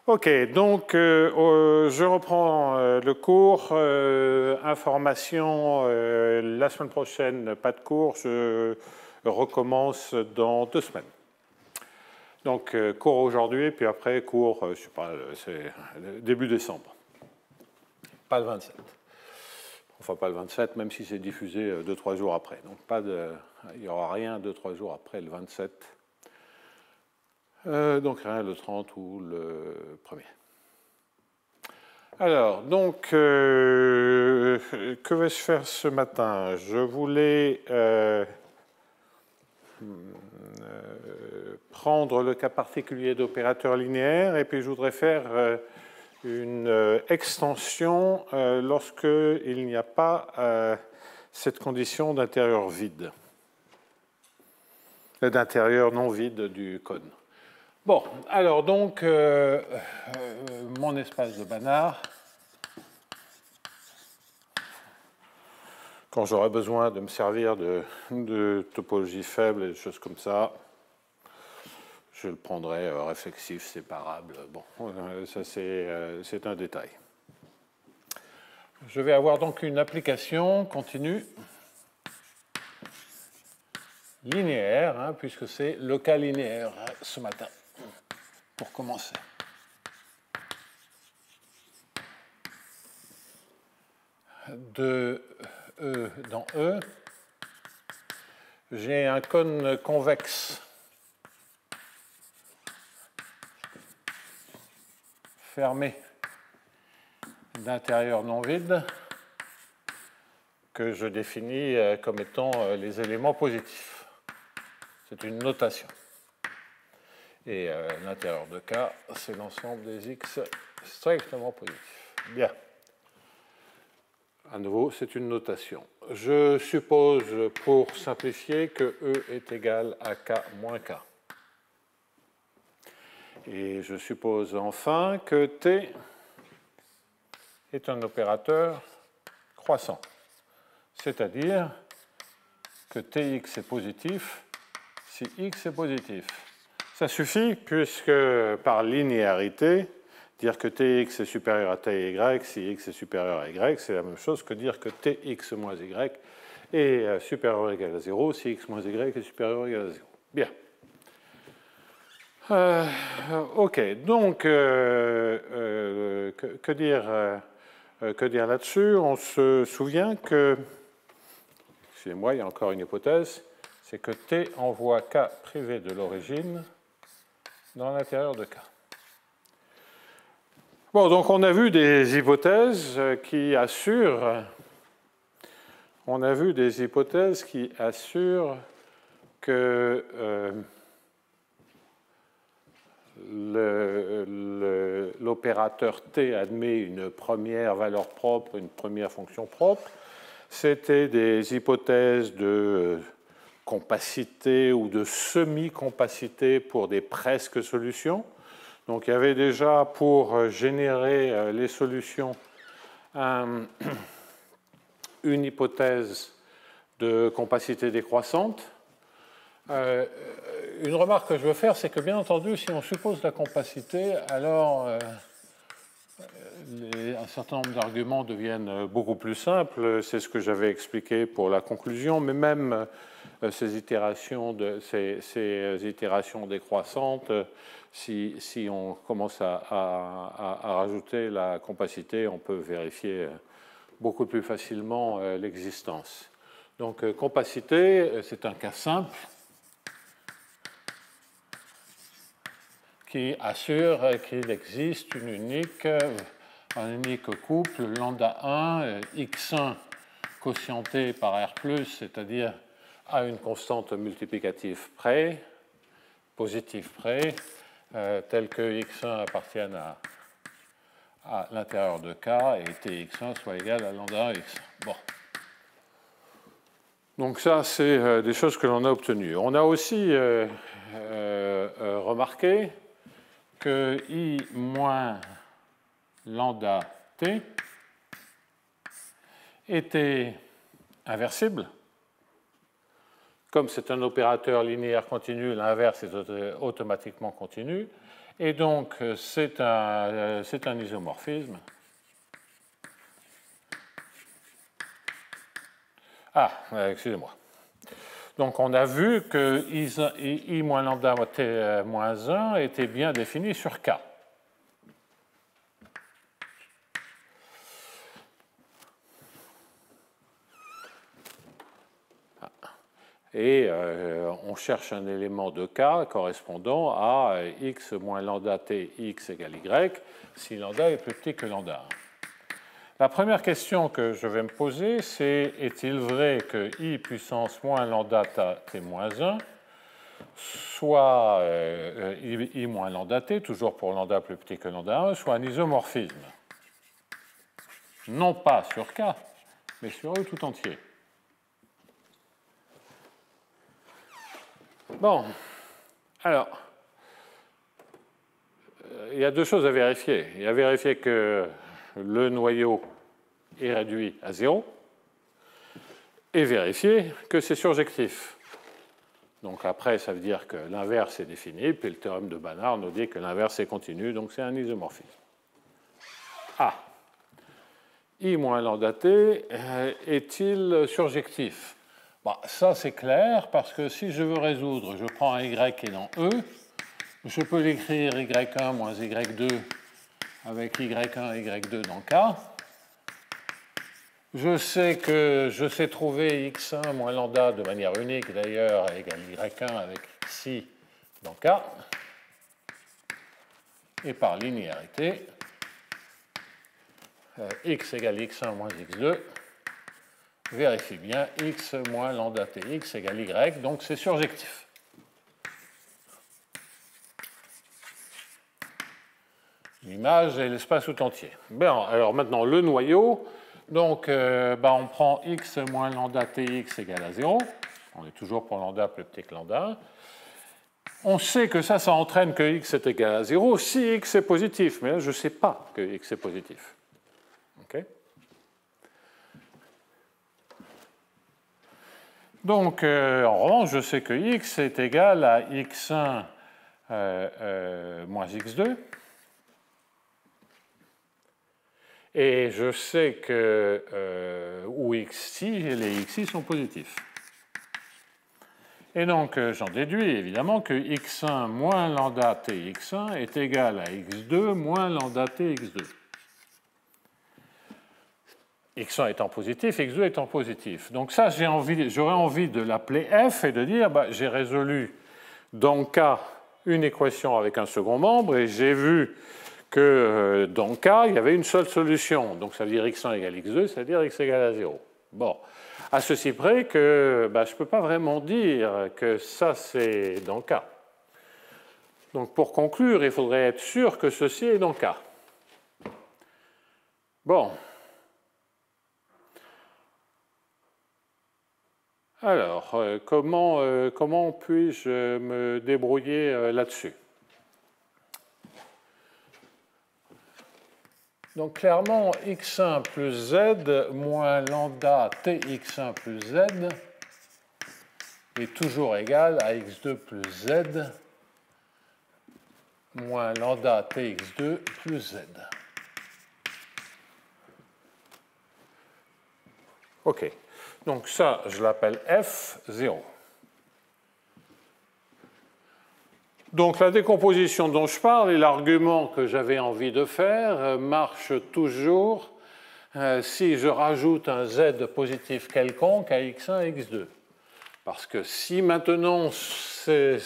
Ok, donc je reprends le cours. Information, la semaine prochaine, pas de cours. Je recommence dans 2 semaines. Donc cours aujourd'hui, puis après cours, je sais pas, c'est début décembre. Pas le 27. Enfin, pas le 27, même si c'est diffusé 2-3 jours après. Donc il n'y aura rien 2-3 jours après le 27. Donc rien le 30 ou le 1er. Alors, donc, que vais-je faire ce matin? Je voulais prendre le cas particulier d'opérateur linéaire et puis je voudrais faire une extension lorsqu'il n'y a pas cette condition d'intérieur vide, d'intérieur non vide du cône. Bon, alors donc, mon espace de Banach, quand j'aurai besoin de me servir de topologie faible et des choses comme ça, je le prendrai réflexif, séparable. Bon, ça c'est un détail. Je vais avoir donc une application continue linéaire, hein, puisque c'est le cas linéaire ce matin, pour commencer. De E dans E, j'ai un cône convexe fermé d'intérieur non vide que je définis comme étant les éléments positifs. C'est une notation. Et l'intérieur de K, c'est l'ensemble des X strictement positifs. Bien. À nouveau, c'est une notation. Je suppose, pour simplifier, que E est égal à K moins K. Et je suppose enfin que T est un opérateur croissant. C'est-à-dire que Tx est positif si X est positif. Ça suffit puisque par linéarité, dire que Tx est supérieur à Ty si X est supérieur à Y, c'est la même chose que dire que Tx moins Y est supérieur ou égal à 0 si X moins Y est supérieur ou égal à 0. Bien. Ok, donc, que dire là-dessus? On se souvient que, excusez-moi, il y a encore une hypothèse, c'est que T envoie K privé de l'origine dans l'intérieur de K. Bon, donc on a vu des hypothèses qui assurent, que l'opérateur T admet une première valeur propre, une première fonction propre. C'était des hypothèses de compacité ou de semi-compacité pour des presque solutions. Donc il y avait déjà pour générer les solutions une hypothèse de compacité décroissante. Une remarque que je veux faire, c'est que bien entendu, si on suppose la compacité, alors un certain nombre d'arguments deviennent beaucoup plus simples. C'est ce que j'avais expliqué pour la conclusion, mais même ces itérations décroissantes, si on commence à rajouter la compacité, on peut vérifier beaucoup plus facilement l'existence. Donc compacité, c'est un cas simple qui assure qu'il existe un unique couple lambda 1, x1 quotienté par R+, c'est-à-dire à une constante multiplicative près, positive près, telle que x1 appartienne à l'intérieur de K et tx1 soit égal à lambda 1 x1. Bon. Donc ça, c'est des choses que l'on a obtenues. On a aussi remarqué que I moins lambda t était inversible. Comme c'est un opérateur linéaire continu, l'inverse est automatiquement continu. Et donc, c'est un isomorphisme. Ah, excusez-moi. Donc, on a vu que I moins lambda t moins 1 était bien défini sur K. Et on cherche un élément de K correspondant à x moins lambda t x égale y, si lambda est plus petit que lambda 1. La première question que je vais me poser, c'est est-il vrai que i puissance moins lambda t moins 1 soit i moins lambda t, toujours pour lambda plus petit que lambda 1, soit un isomorphisme? Non pas sur K, mais sur E tout entier. Bon, alors, il y a deux choses à vérifier. Il y a à vérifier que le noyau est réduit à 0 et vérifier que c'est surjectif. Donc après, ça veut dire que l'inverse est défini, puis le théorème de Banach nous dit que l'inverse est continu, donc c'est un isomorphisme. Ah, I moins lambda t est-il surjectif? Bon, ça c'est clair, parce que si je veux résoudre, je prends un y qui est dans E, je peux l'écrire y1 moins y2 avec y1 y2 dans K. Je sais trouver x1 moins lambda de manière unique d'ailleurs égale y1 avec xi dans K. Et par linéarité, x égale x1 moins x2, vérifie bien x moins lambda tx égale y, donc c'est surjectif. L'image est l'espace tout entier. Bien, alors maintenant le noyau, donc on prend x moins lambda tx égale à 0, on est toujours pour lambda plus petit que lambda 1. On sait que ça entraîne que x est égal à 0 si x est positif, mais là je ne sais pas que x est positif. Okay. Donc en revanche, je sais que x est égal à x1 moins x2. Et je sais que où xi, les xi sont positifs. Et donc, j'en déduis évidemment que x1 moins lambda tx1 est égal à x2 moins lambda tx2. x1 étant positif, x2 étant positif. Donc ça, j'aurais envie de l'appeler f et de dire, j'ai résolu dans K une équation avec un second membre et j'ai vu que dans K, il y avait une seule solution. Donc ça veut dire x1 égale x2, ça veut dire x égale à 0. Bon. À ceci près que je ne peux pas vraiment dire que ça c'est dans K. Donc pour conclure, il faudrait être sûr que ceci est dans K. Bon. Alors, comment puis-je me débrouiller là-dessus? Donc clairement, x1 plus z moins lambda tx1 plus z est toujours égal à x2 plus z moins lambda tx2 plus z. OK. Donc ça, je l'appelle F0. Donc la décomposition dont je parle et l'argument que j'avais envie de faire marche toujours si je rajoute un z positif quelconque à x1 et x2. Parce que si maintenant cette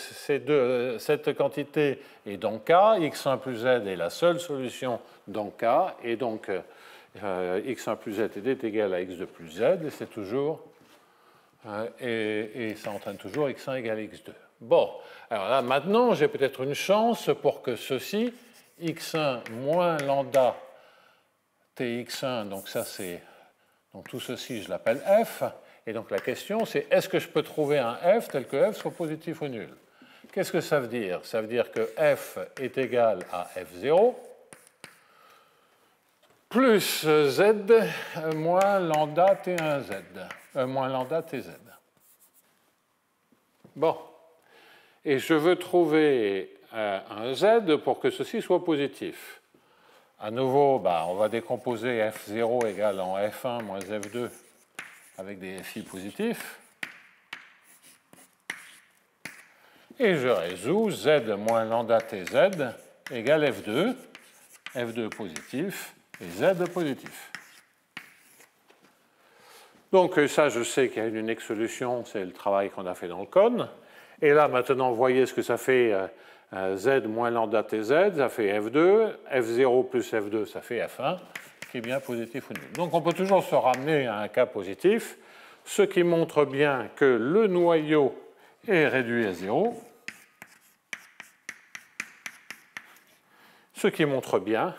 quantité est dans K, x1 plus z est la seule solution dans K, et donc x1 plus z est égal à x2 plus z, et c'est toujours, et ça entraîne toujours x1 égale x2. Bon, alors là maintenant j'ai peut-être une chance pour que ceci, x1 moins lambda tx1, donc ça c'est, donc tout ceci je l'appelle f, et donc la question c'est est-ce que je peux trouver un f tel que f soit positif ou nul? Qu'est-ce que ça veut dire? Ça veut dire que f est égal à f0 plus z moins lambda t1z, moins lambda tz. Bon. Et je veux trouver un z pour que ceci soit positif. À nouveau, on va décomposer f0 égale en f1 moins f2 avec des fi positifs. Et je résous z moins lambda tz égale f2, f2 positif et z positif. Donc ça, je sais qu'il y a une unique solution, c'est le travail qu'on a fait dans le cône. Et là, maintenant, vous voyez ce que ça fait z moins lambda tz, ça fait f2, f0 plus f2, ça fait f1, qui est bien positif ou nul. Donc on peut toujours se ramener à un cas positif, ce qui montre bien que le noyau est réduit à 0, ce qui montre bien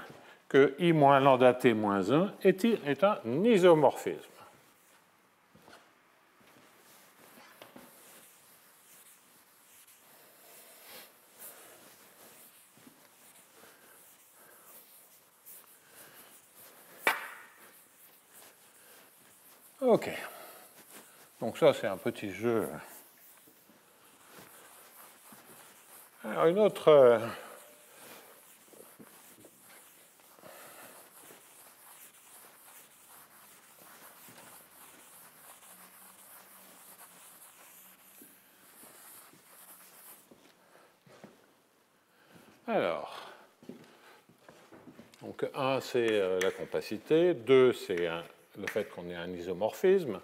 que I moins lambda T moins 1 est un isomorphisme. OK. Donc ça, c'est un petit jeu. Alors, une autre... Alors, donc 1, c'est la compacité. 2, c'est le fait qu'on ait un isomorphisme.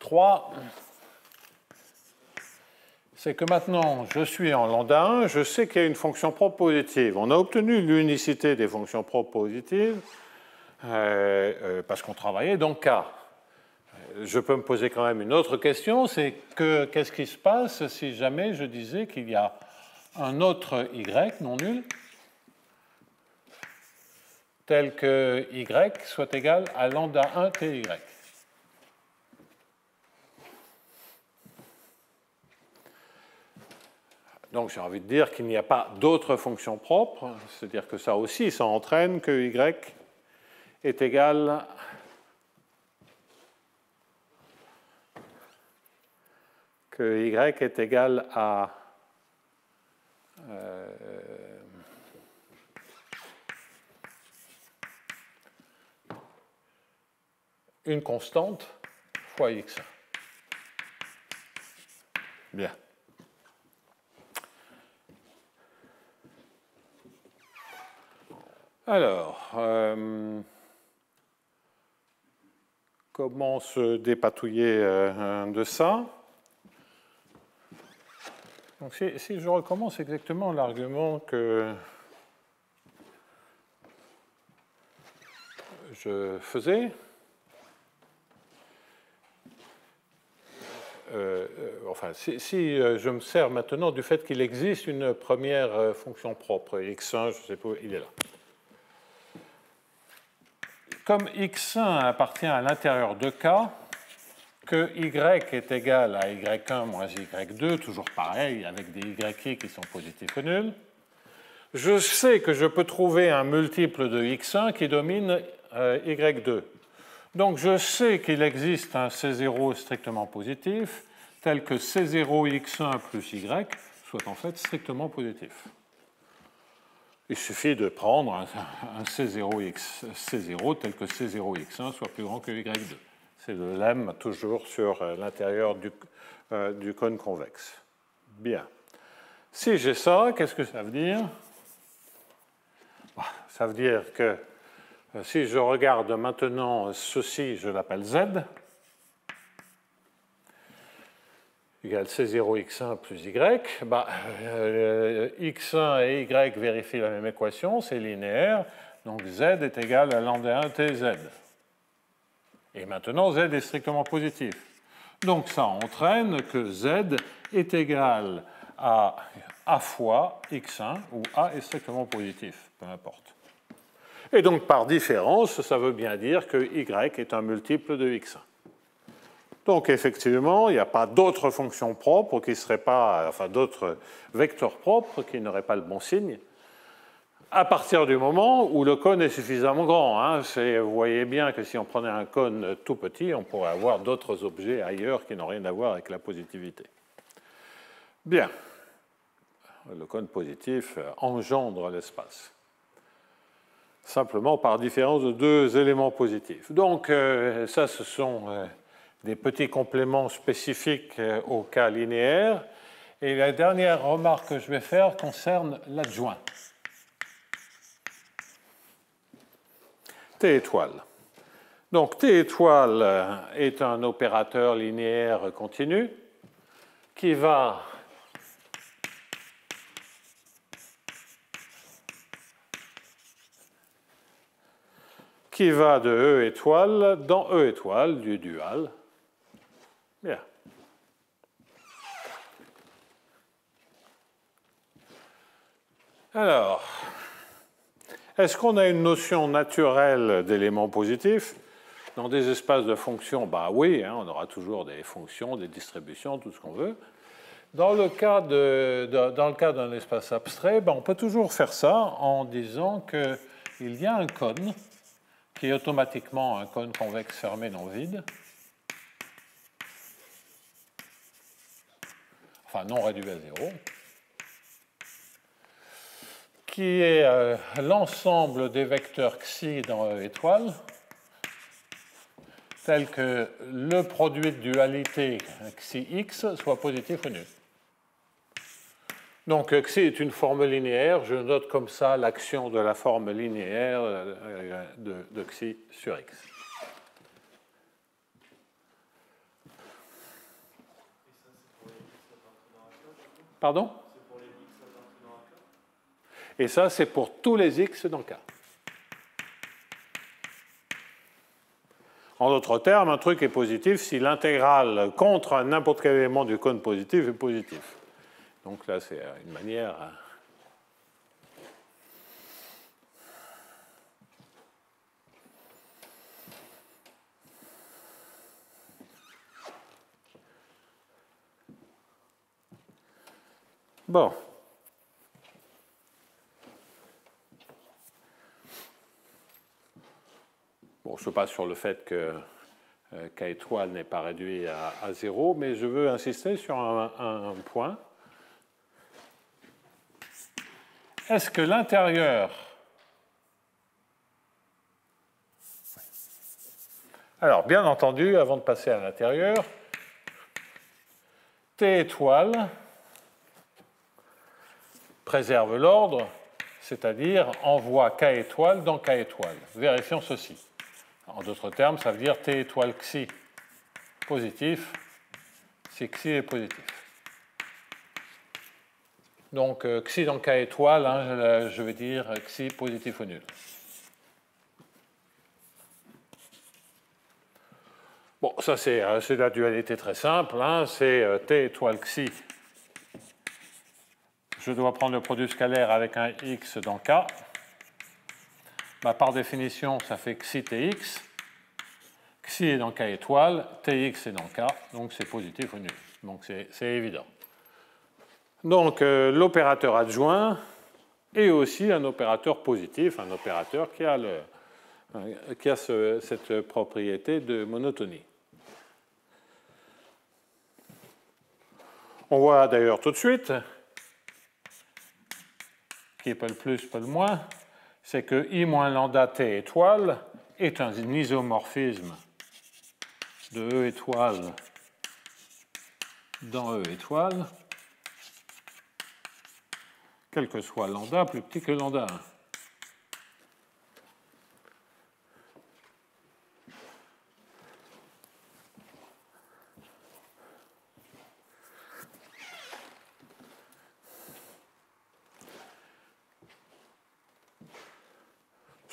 3, c'est que maintenant, je suis en lambda 1, je sais qu'il y a une fonction propre positive. On a obtenu l'unicité des fonctions propres positives parce qu'on travaillait dans K. Je peux me poser quand même une autre question, c'est qu'est-ce qui se passe si jamais je disais qu'il y a un autre y non nul tel que y soit égal à lambda 1 ty. Donc j'ai envie de dire qu'il n'y a pas d'autres fonctions propres, c'est-à-dire que ça aussi, ça entraîne que y est égal à une constante fois x. Bien. Alors, comment se dépatouiller de ça? Donc, si je recommence exactement l'argument que je faisais, enfin, si je me sers maintenant du fait qu'il existe une première fonction propre, x1, je ne sais pas où il est là. Comme x1 appartient à l'intérieur de K, que y est égal à y1 moins y2, toujours pareil, avec des y qui sont positifs ou nuls, je sais que je peux trouver un multiple de x1 qui domine y2. Donc je sais qu'il existe un C0 strictement positif, tel que C0 x1 plus y soit en fait strictement positif. Il suffit de prendre un C0 tel que C0 x1 soit plus grand que y2. C'est le lemme toujours sur l'intérieur du cône convexe. Bien. Si j'ai ça, qu'est-ce que ça veut dire? Ça veut dire que si je regarde maintenant ceci, je l'appelle Z, égale C0 x1 plus y, x1 et y vérifient la même équation, c'est linéaire, donc Z est égal à lambda 1 tz. Et maintenant, Z est strictement positif. Donc ça entraîne que Z est égal à A fois x1, où A est strictement positif, peu importe. Et donc par différence, ça veut bien dire que y est un multiple de x1. Donc effectivement, il n'y a pas d'autres fonctions propres qui ne seraient pas, enfin d'autres vecteurs propres qui n'auraient pas le bon signe, à partir du moment où le cône est suffisamment grand. Vous voyez bien que si on prenait un cône tout petit, on pourrait avoir d'autres objets ailleurs qui n'ont rien à voir avec la positivité. Bien. le cône positif engendre l'espace. Simplement par différence de deux éléments positifs. Donc ça, ce sont des petits compléments spécifiques au cas linéaire. Et la dernière remarque que je vais faire concerne l'adjoint. T étoile. Donc T étoile est un opérateur linéaire continu qui va de E étoile dans E étoile du dual. Bien. Alors, est-ce qu'on a une notion naturelle d'éléments positifs dans des espaces de fonctions? Ben oui, hein, on aura toujours des fonctions, des distributions, tout ce qu'on veut. Dans le cas d'un espace abstrait, ben on peut toujours faire ça en disant qu'il y a un cône qui est automatiquement un cône convexe fermé non vide, enfin non réduit à zéro, qui est l'ensemble des vecteurs xi dans E étoile, tel que le produit de dualité xi x soit positif ou nul. Donc xi est une forme linéaire, je note comme ça l'action de la forme linéaire de xi sur x. Pardon? Et ça, c'est pour tous les x dans K. En d'autres termes, un truc est positif si l'intégrale contre n'importe quel élément du cône positif est positif. Donc là, c'est une manière... Bon. Bon, je passe sur le fait que K étoile n'est pas réduit à 0, mais je veux insister sur un point. Est-ce que l'intérieur... Alors, bien entendu, avant de passer à l'intérieur, T étoile préserve l'ordre, c'est-à-dire envoie K étoile dans K étoile. Vérifions ceci. En d'autres termes, ça veut dire T étoile xi positif si xi est positif. Donc xi dans K étoile, hein, je vais dire xi positif ou nul. Bon, ça c'est la dualité très simple, hein, c'est T étoile xi. Je dois prendre le produit scalaire avec un x dans K. Bah, par définition, ça fait xi tx. Xi est dans K étoile, tx est dans K, donc c'est positif ou nul. Donc c'est évident. Donc l'opérateur adjoint est aussi un opérateur positif, un opérateur qui a cette propriété de monotonie. On voit d'ailleurs tout de suite, qui est pas le plus, pas le moins, c'est que I moins lambda T étoile est un isomorphisme de E étoile dans E étoile, quel que soit lambda plus petit que lambda 1.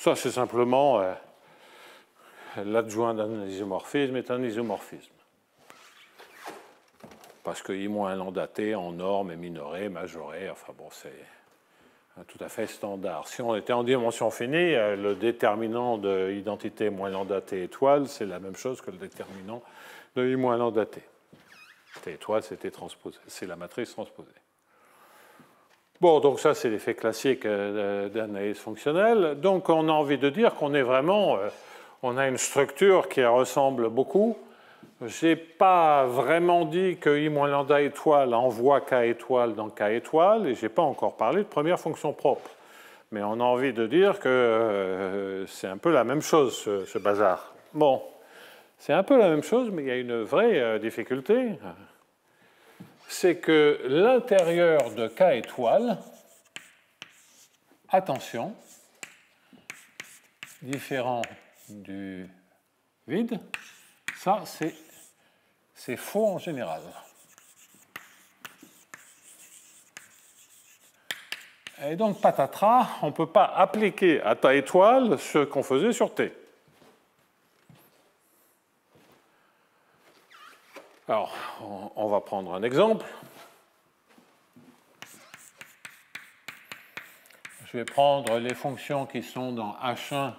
Ça, c'est simplement l'adjoint d'un isomorphisme est un isomorphisme. Parce que I moins lambda T en norme est minoré, majoré, enfin bon, c'est tout à fait standard. Si on était en dimension finie, le déterminant de identité moins lambda T étoile, c'est la même chose que le déterminant de I moins lambda T. T étoile, c'est la matrice transposée. Bon, donc ça, c'est l'effet classique d'analyse fonctionnelle. Donc, on a envie de dire qu'on est vraiment... on a une structure qui ressemble beaucoup Je n'ai pas vraiment dit que I moins lambda étoile envoie K étoile dans K étoile, et je n'ai pas encore parlé de première fonction propre. Mais on a envie de dire que c'est un peu la même chose, ce bazar. Bon, c'est un peu la même chose, mais il y a une vraie difficulté. C'est que l'intérieur de K étoile, attention, différent du vide, ça c'est faux en général. Et donc, patatras, on ne peut pas appliquer à ta étoile ce qu'on faisait sur T. Alors, on va prendre un exemple. Je vais prendre les fonctions qui sont dans H1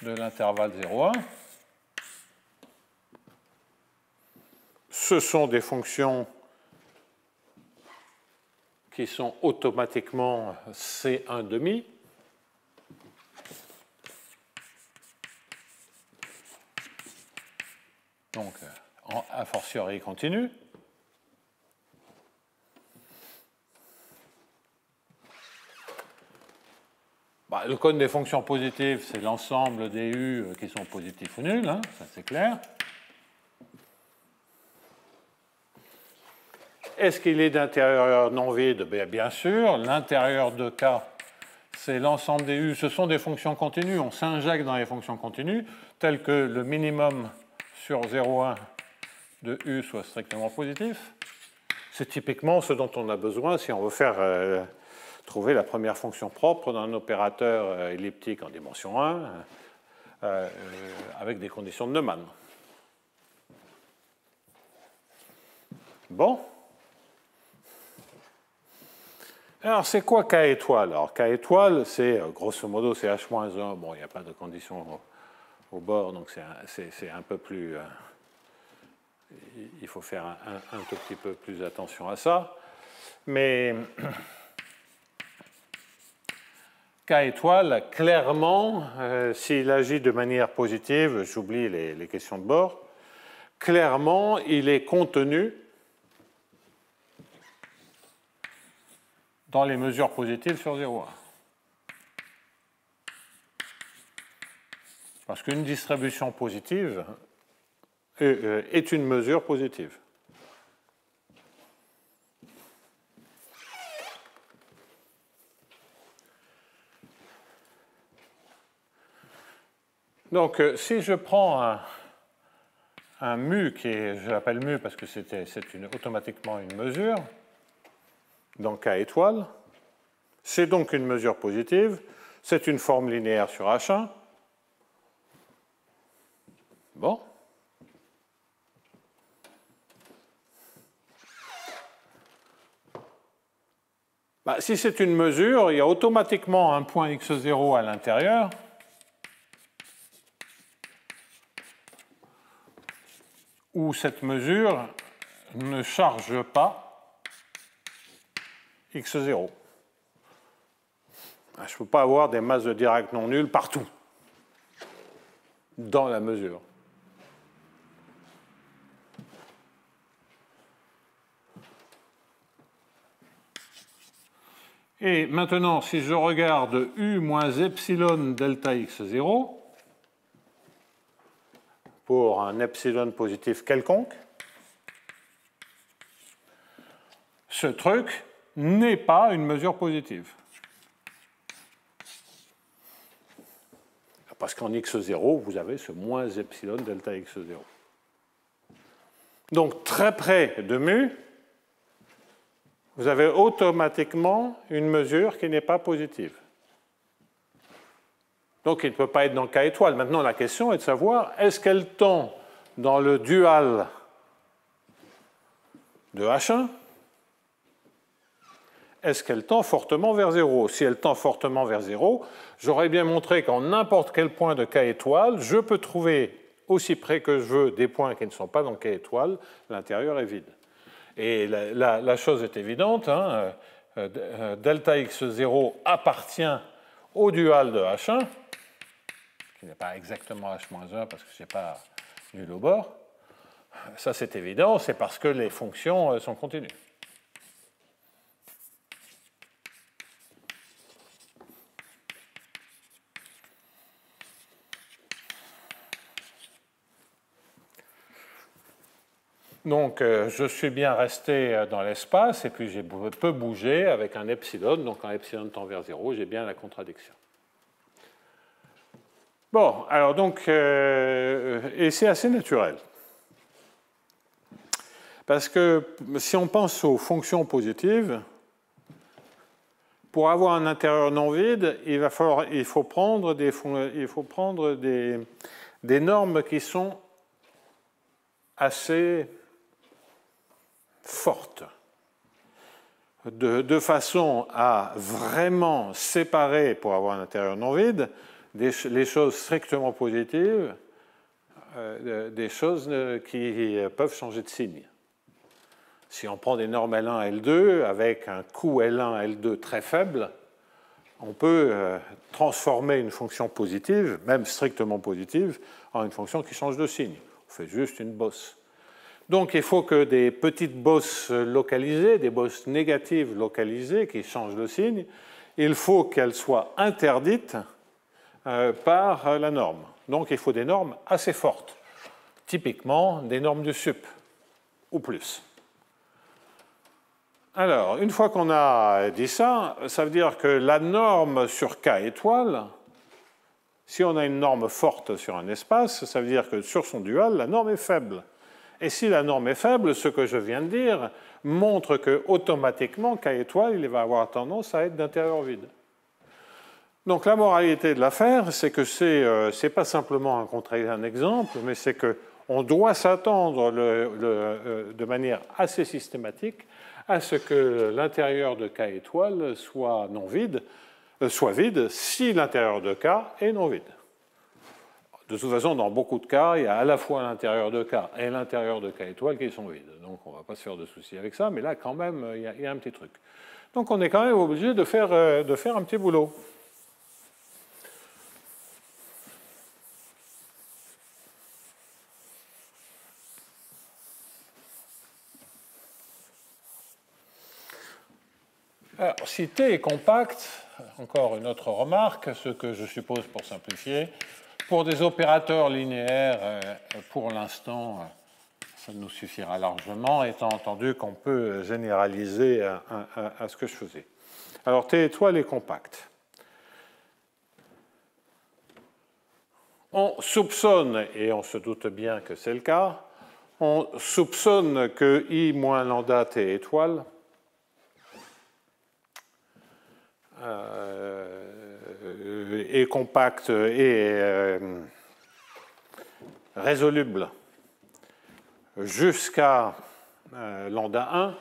de l'intervalle 0,1. Ce sont des fonctions qui sont automatiquement C1 demi. Donc, a fortiori continu. Le code des fonctions positives, c'est l'ensemble des U qui sont positifs ou nuls, hein, ça c'est clair. Est-ce qu'il est d'intérieur non vide? Bien sûr, l'intérieur de K, c'est l'ensemble des U, ce sont des fonctions continues, on s'injecte dans les fonctions continues, telles que le minimum sur 0,1 de U soit strictement positif. C'est typiquement ce dont on a besoin si on veut faire trouver la première fonction propre d'un opérateur elliptique en dimension 1 avec des conditions de Neumann. Bon. Alors, c'est quoi K étoile? Alors, K étoile, c'est, grosso modo, c'est H-1. Bon, il n'y a pas de condition au bord, donc c'est un peu plus... il faut faire un tout petit peu plus attention à ça. Mais K étoile, clairement, s'il agit de manière positive, j'oublie les questions de bord, clairement, il est contenu dans les mesures positives sur 0,1. Parce qu'une distribution positive est une mesure positive. Donc, si je prends un mu qui est, je l'appelle mu parce que c'est automatiquement une mesure, dans K étoile, c'est donc une mesure positive, c'est une forme linéaire sur H1. Bon. Si c'est une mesure, il y a automatiquement un point x0 à l'intérieur. Où cette mesure ne charge pas x0. Je ne peux pas avoir des masses de Dirac non nulles partout dans la mesure. Et maintenant, si je regarde U moins epsilon delta x0 pour un epsilon positif quelconque, ce truc n'est pas une mesure positive. Parce qu'en x0, vous avez ce moins epsilon delta x0. Donc, très près de mu, vous avez automatiquement une mesure qui n'est pas positive. Donc, il ne peut pas être dans K étoile. Maintenant, la question est de savoir, est-ce qu'elle tend dans le dual de H1? Est-ce qu'elle tend fortement vers 0? Si elle tend fortement vers 0, j'aurais bien montré qu'en n'importe quel point de K étoile, je peux trouver aussi près que je veux des points qui ne sont pas dans K étoile, l'intérieur est vide. Et la chose est évidente, hein, delta x0 appartient au dual de H1, qui n'est pas exactement H-1 parce que ce n'est pas nul au bord. Ça, c'est évident, c'est parce que les fonctions sont continues. Donc, je suis bien resté dans l'espace, et puis je peux bouger avec un epsilon. Donc, quand epsilon tend vers 0, j'ai bien la contradiction. Bon, alors donc, et c'est assez naturel. Parce que si on pense aux fonctions positives, pour avoir un intérieur non vide, il faut prendre des normes qui sont assez fortes, de façon à vraiment séparer, pour avoir un intérieur non vide, les choses strictement positives des choses qui peuvent changer de signe. Si on prend des normes L1, L2, avec un coût L1, L2 très faible, on peut transformer une fonction positive, même strictement positive, en une fonction qui change de signe. On fait juste une bosse. Donc il faut que des petites bosses localisées, des bosses négatives localisées qui changent de signe, il faut qu'elles soient interdites par la norme. Donc il faut des normes assez fortes, typiquement des normes du sup, ou plus. Alors, une fois qu'on a dit ça, ça veut dire que la norme sur K étoile, si on a une norme forte sur un espace, ça veut dire que sur son dual, la norme est faible. Et si la norme est faible, ce que je viens de dire montre que automatiquement, K étoile, il va avoir tendance à être d'intérieur vide. Donc la moralité de l'affaire, c'est que c'est pas simplement un exemple, mais c'est qu'on doit s'attendre de manière assez systématique à ce que l'intérieur de K étoile soit vide si l'intérieur de K est non vide. De toute façon, dans beaucoup de cas, il y a à la fois l'intérieur de K et l'intérieur de K étoile qui sont vides. Donc on ne va pas se faire de soucis avec ça, mais là, quand même, il y a un petit truc. Donc on est quand même obligé de faire un petit boulot. Alors, si T est compact, encore une autre remarque, ce que je suppose pour simplifier, pour des opérateurs linéaires, pour l'instant, ça nous suffira largement, étant entendu qu'on peut généraliser à ce que je faisais. Alors, T étoile est compact. On soupçonne, et on se doute bien que c'est le cas, on soupçonne que I moins lambda T étoile est compact et résoluble jusqu'à lambda 1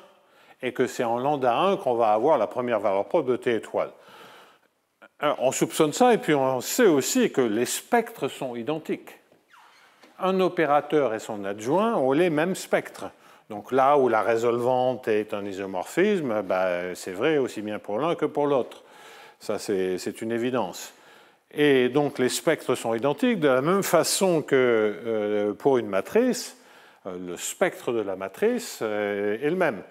et que c'est en lambda 1 qu'on va avoir la première valeur propre de T étoile. Alors, on soupçonne ça et puis on sait aussi que les spectres sont identiques. Un opérateur et son adjoint ont les mêmes spectres. Donc là où la résolvante est un isomorphisme, c'est vrai aussi bien pour l'un que pour l'autre. Ça, c'est une évidence. Et donc, les spectres sont identiques de la même façon que pour une matrice, le spectre de la matrice est le même.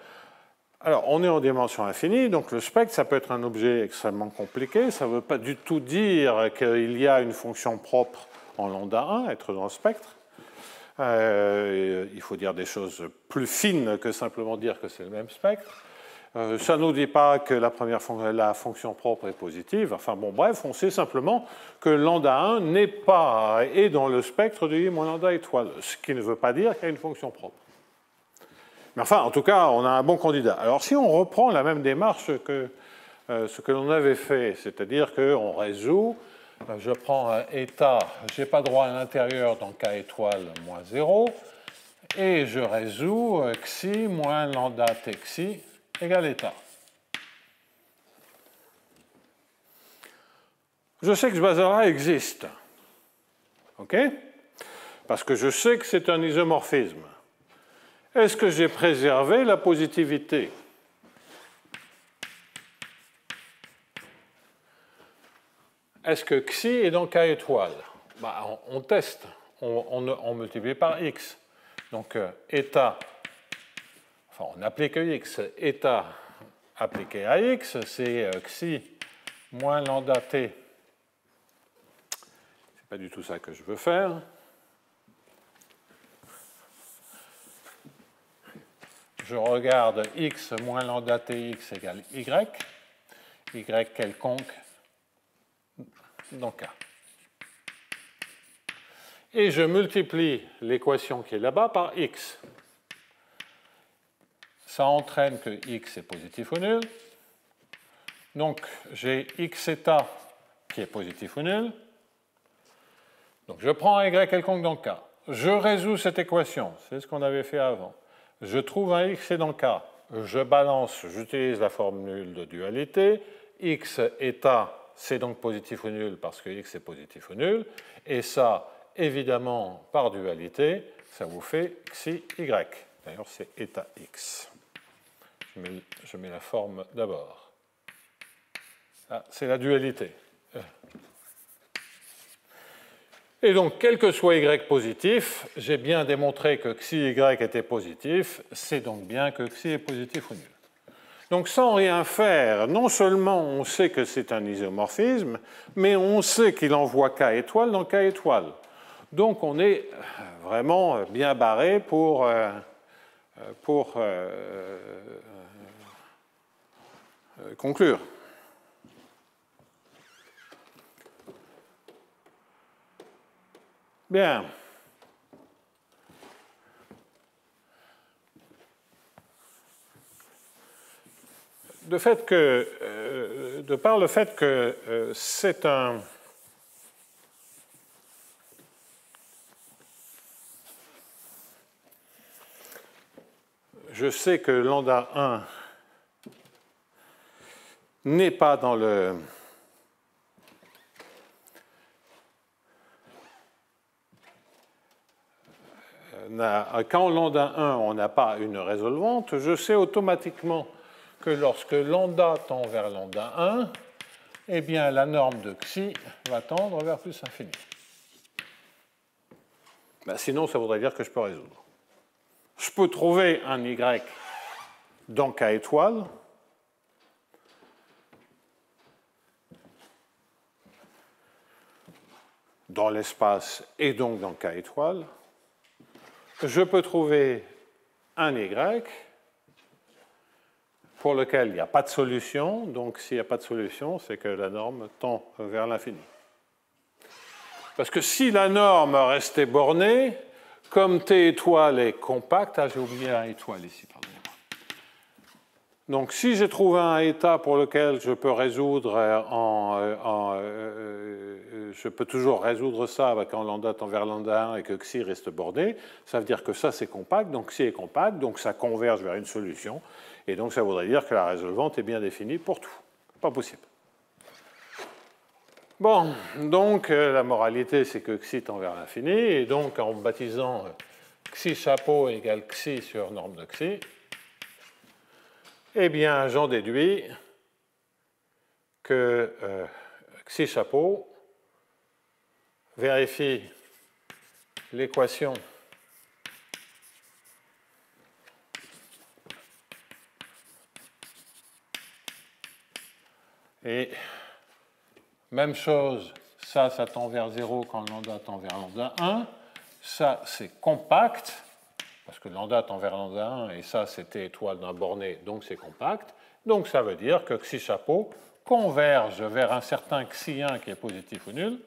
Alors, on est en dimension infinie, donc le spectre, ça peut être un objet extrêmement compliqué. Ça ne veut pas du tout dire qu'il y a une fonction propre en lambda 1, être dans le spectre. Il faut dire des choses plus fines que simplement dire que c'est le même spectre. Ça ne nous dit pas que la fonction propre est positive. Enfin bon, bref, on sait simplement que lambda 1 est dans le spectre de I moins lambda étoile, ce qui ne veut pas dire qu'il y a une fonction propre. Mais enfin, en tout cas, on a un bon candidat. Alors si on reprend la même démarche que ce que l'on avait fait, c'est-à-dire qu'on résout, je prends un état, je n'ai pas droit à l'intérieur dans K étoile moins 0, et je résous xi moins lambda t xi égale état. Je sais que ce bazar-là existe. OK? Parce que je sais que c'est un isomorphisme. Est-ce que j'ai préservé la positivité? Est-ce que xi est dans K étoile? On teste, on multiplie par x. Donc état, enfin on applique x, état appliqué à x, c'est xi moins lambda t. C'est pas du tout ça que je veux faire. Je regarde x moins lambda tx égale y, y quelconque dans K. Et je multiplie l'équation qui est là-bas par x. Ça entraîne que x est positif ou nul. Donc j'ai x état qui est positif ou nul. Donc je prends un y quelconque dans K. Je résous cette équation, c'est ce qu'on avait fait avant. Je trouve un x est dans K. Je balance, j'utilise la formule de dualité. X état, c'est donc positif ou nul parce que x est positif ou nul. Et ça, évidemment, par dualité, ça vous fait xi y. D'ailleurs, c'est état x. Je mets la forme d'abord. Ah, c'est la dualité. Et donc, quel que soit y positif, j'ai bien démontré que xi y était positif, c'est donc bien que xi est positif ou nul. Donc, sans rien faire, non seulement on sait que c'est un isomorphisme, mais on sait qu'il envoie K étoile dans K étoile. Donc, on est vraiment bien barré pour conclure. Bien. De par le fait que c'est un... Je sais que lambda 1 n'est pas dans le... Quand lambda 1, on n'a pas une résolvante, je sais automatiquement que lorsque lambda tend vers lambda 1, eh bien la norme de xi va tendre vers plus infini. Ben, sinon, ça voudrait dire que je peux résoudre. Je peux trouver un y dans K étoile. Dans l'espace et donc dans K étoile. Je peux trouver un y pour lequel il n'y a pas de solution. Donc, s'il n'y a pas de solution, c'est que la norme tend vers l'infini. Parce que si la norme restait bornée, comme T étoile est compacte, j'ai oublié un étoile ici, pardonnez-moi. Donc, si j'ai trouvé un état pour lequel je peux résoudre je peux toujours résoudre ça avec en lambda tend vers lambda 1 et que xi reste borné, ça veut dire que ça c'est compact, donc xi est compact, donc ça converge vers une solution, et donc ça voudrait dire que la résolvante est bien définie pour tout. Pas possible. Bon, donc la moralité c'est que xi tend vers l'infini, et donc en baptisant xi chapeau égale xi sur norme de xi, eh bien j'en déduis que xi chapeau vérifie l'équation et même chose, ça tend vers 0 quand lambda tend vers lambda 1, ça c'est compact, parce que lambda tend vers lambda 1 et ça c'était étoile d'un borné, donc c'est compact, donc ça veut dire que xi chapeau converge vers un certain xi 1 qui est positif ou nul,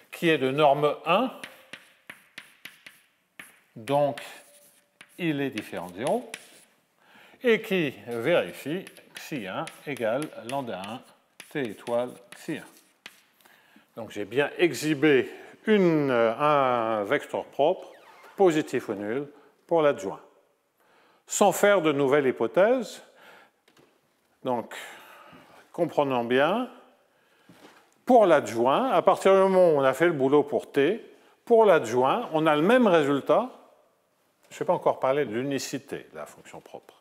qui est de norme 1, donc il est différent de 0, et qui vérifie xi1 égale lambda 1 t étoile xi1. Donc j'ai bien exhibé un vecteur propre, positif ou nul, pour l'adjoint. Sans faire de nouvelle hypothèse, donc comprenons bien, pour l'adjoint, à partir du moment où on a fait le boulot pour t, pour l'adjoint, on a le même résultat. Je ne vais pas encore parler de l'unicité de la fonction propre.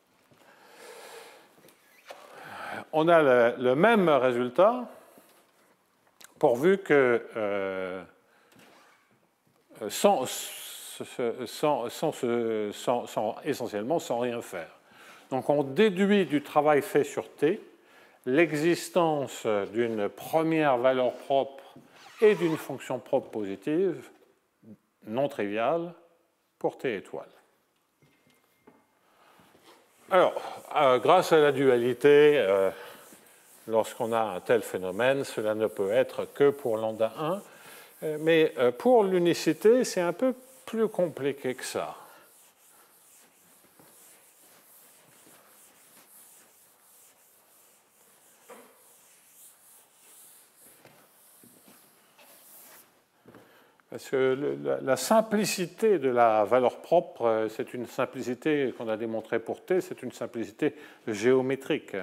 On a le même résultat pourvu que, sans essentiellement sans rien faire. Donc on déduit du travail fait sur T l'existence d'une première valeur propre et d'une fonction propre positive non triviale pour T étoile. Alors, grâce à la dualité, lorsqu'on a un tel phénomène, cela ne peut être que pour lambda 1, mais pour l'unicité, c'est un peu plus compliqué que ça. Parce que la simplicité de la valeur propre, c'est une simplicité qu'on a démontrée pour T, c'est une simplicité géométrique.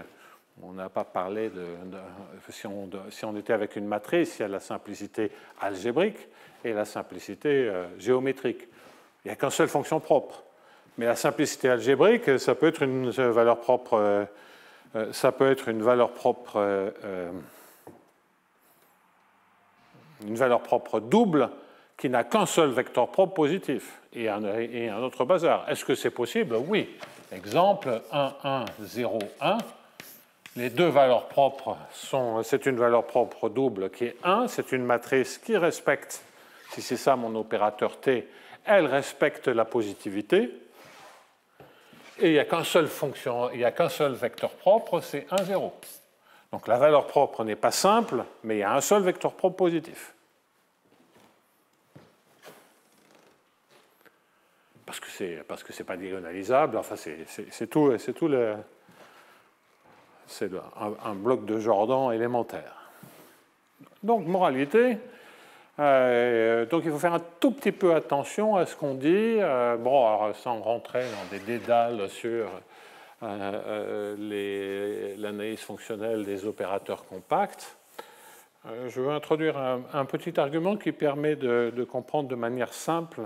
On n'a pas parlé si on était avec une matrice, il y a la simplicité algébrique et la simplicité géométrique. Il n'y a qu'une seule fonction propre. Mais la simplicité algébrique, ça peut être une valeur propre, une valeur propre double qui n'a qu'un seul vecteur propre positif et un autre bazar. Est-ce que c'est possible? Oui. Exemple 1, 1, 0, 1. Les deux valeurs propres c'est une valeur propre double qui est 1, c'est une matrice qui respecte, si c'est ça mon opérateur T, elle respecte la positivité. Et il n'y a qu'un seul vecteur propre, c'est 1, 0. Donc la valeur propre n'est pas simple, mais il y a un seul vecteur propre positif. Parce que c'est pas diagonalisable, enfin c'est un bloc de Jordan élémentaire. Donc moralité, donc il faut faire un tout petit peu attention à ce qu'on dit, bon, alors, sans rentrer dans des dédales sur l'analyse fonctionnelle des opérateurs compacts. Je veux introduire un petit argument qui permet de comprendre de manière simple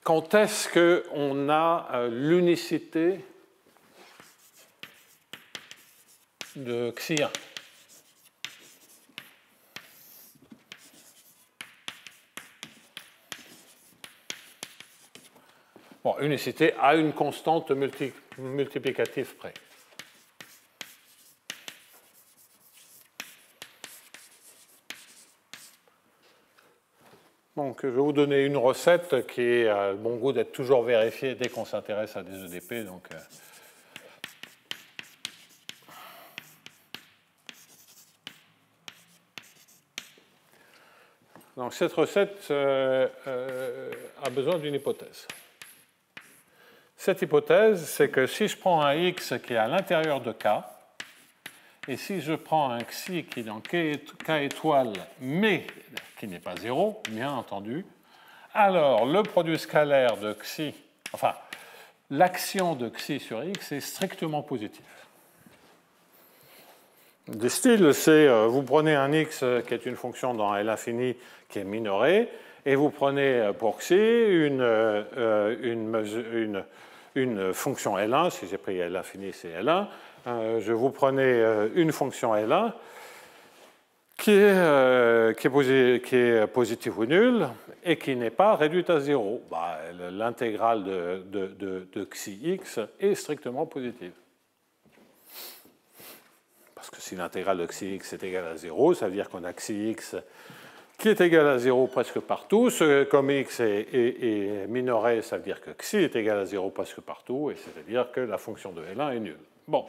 quand est-ce qu'on a l'unicité de Xi1. Bon, unicité à une constante multiplicative près. Donc, je vais vous donner une recette qui a le bon goût d'être toujours vérifiée dès qu'on s'intéresse à des EDP. Donc cette recette a besoin d'une hypothèse. Cette hypothèse, c'est que si je prends un x qui est à l'intérieur de K, et si je prends un xi qui est dans K étoile, mais qui n'est pas 0, bien entendu, alors le produit scalaire de xi, enfin, l'action de xi sur x est strictement positive. Le style, c'est vous prenez un x qui est une fonction dans L infini qui est minorée, et vous prenez pour xi une fonction L1, si j'ai pris L infini, c'est L1, je vous prenez une fonction L1 qui est positive ou nulle et qui n'est pas réduite à 0. Bah, l'intégrale de xi x est strictement positive. Parce que si l'intégrale de xi x est égale à 0, ça veut dire qu'on a xi x qui est égal à 0 presque partout. Comme x est minoré, ça veut dire que xi est égal à 0 presque partout, et c'est-à-dire que la fonction de L1 est nulle. Bon,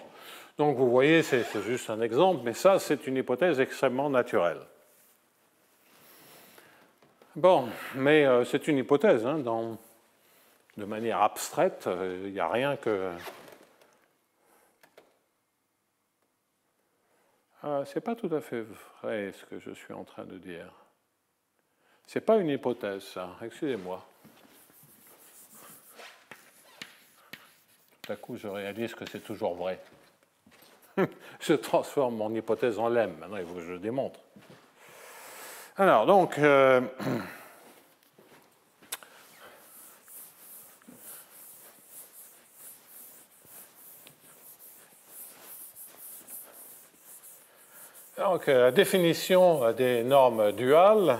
donc vous voyez, c'est juste un exemple, mais ça, c'est une hypothèse extrêmement naturelle. Bon, mais c'est une hypothèse, hein, de manière abstraite, il n'y a rien que... c'est pas tout à fait vrai ce que je suis en train de dire. C'est pas une hypothèse, ça. Excusez-moi. Tout à coup, je réalise que c'est toujours vrai. Je transforme mon hypothèse en lemme. Maintenant, il faut que je le démontre. Alors, donc... Donc, la définition des normes duales.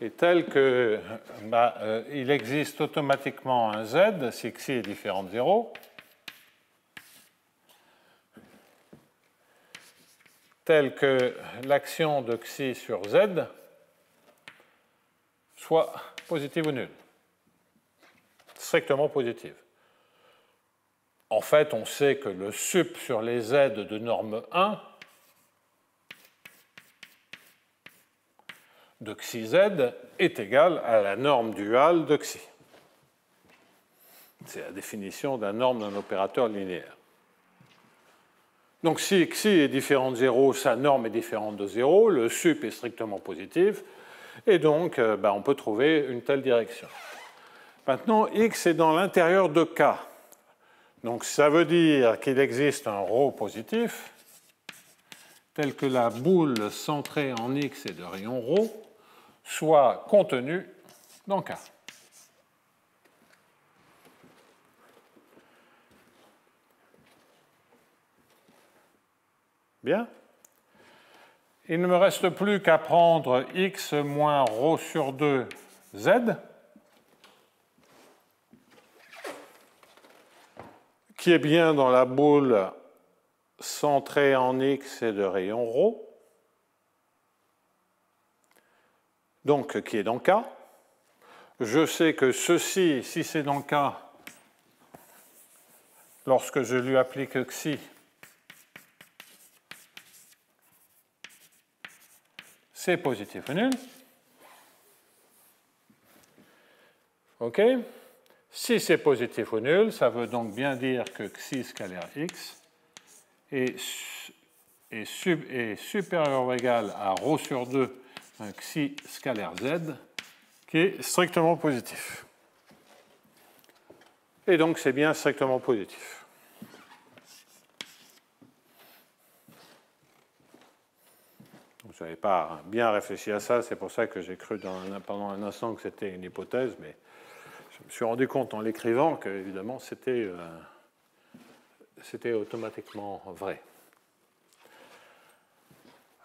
est tel que il existe automatiquement un z si xi est différent de 0, tel que l'action de xi sur z soit positive ou nulle, strictement positive. En fait, on sait que le sup sur les z de norme 1 de xi z est égal à la norme duale de xi. C'est la définition d'un norme d'un opérateur linéaire. Donc si xi est différent de 0, sa norme est différente de 0, le sup est strictement positif, et donc on peut trouver une telle direction. Maintenant, x est dans l'intérieur de K. Donc ça veut dire qu'il existe un ρ positif, tel que la boule centrée en x et de rayon ρ soit contenue dans K. Bien. Il ne me reste plus qu'à prendre x moins ρ sur 2 z, qui est bien dans la boule centrée en x et de rayon ρ, donc qui est dans K. Je sais que ceci, si c'est dans K, lorsque je lui applique xi, c'est positif ou nul. OK? Si c'est positif ou nul, ça veut donc bien dire que xi scalaire x est supérieur ou égal à ρ sur 2 un xi scalaire z, qui est strictement positif. Et donc c'est bien strictement positif. Vous n'avez pas bien réfléchi à ça, c'est pour ça que j'ai cru pendant un instant que c'était une hypothèse, mais je me suis rendu compte en l'écrivant que, évidemment, c'était automatiquement vrai.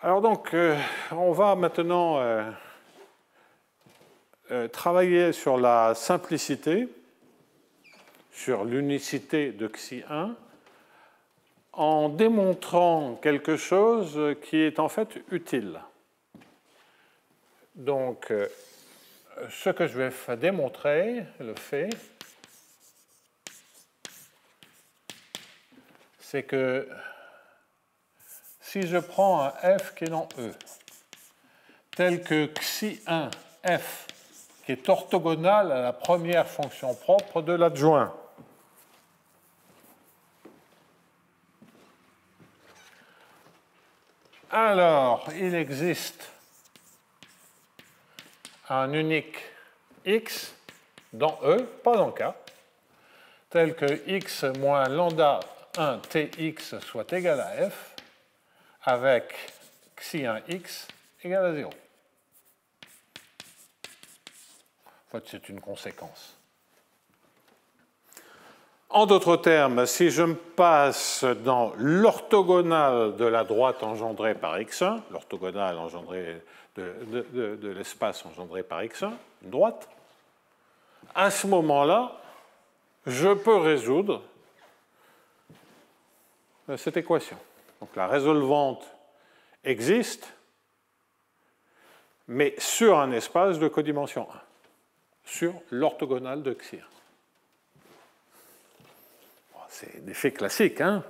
Alors donc, on va maintenant travailler sur la simplicité, sur l'unicité de xi1, en démontrant quelque chose qui est en fait utile. Donc, ce que je vais démontrer, c'est que si je prends un f qui est dans E, tel que xi1 f, qui est orthogonal à la première fonction propre de l'adjoint, alors il existe un unique x dans E, pas dans K, tel que x moins lambda 1 tx soit égal à f, avec xi1x égale à 0. En fait, c'est une conséquence. En d'autres termes, si je me passe dans l'orthogonale de la droite engendrée par x1, l'orthogonale engendrée de l'espace engendré par x1, une droite, à ce moment-là, je peux résoudre cette équation. Donc la résolvante existe, mais sur un espace de codimension 1, sur l'orthogonale de xi1. C'est des faits classiques, hein?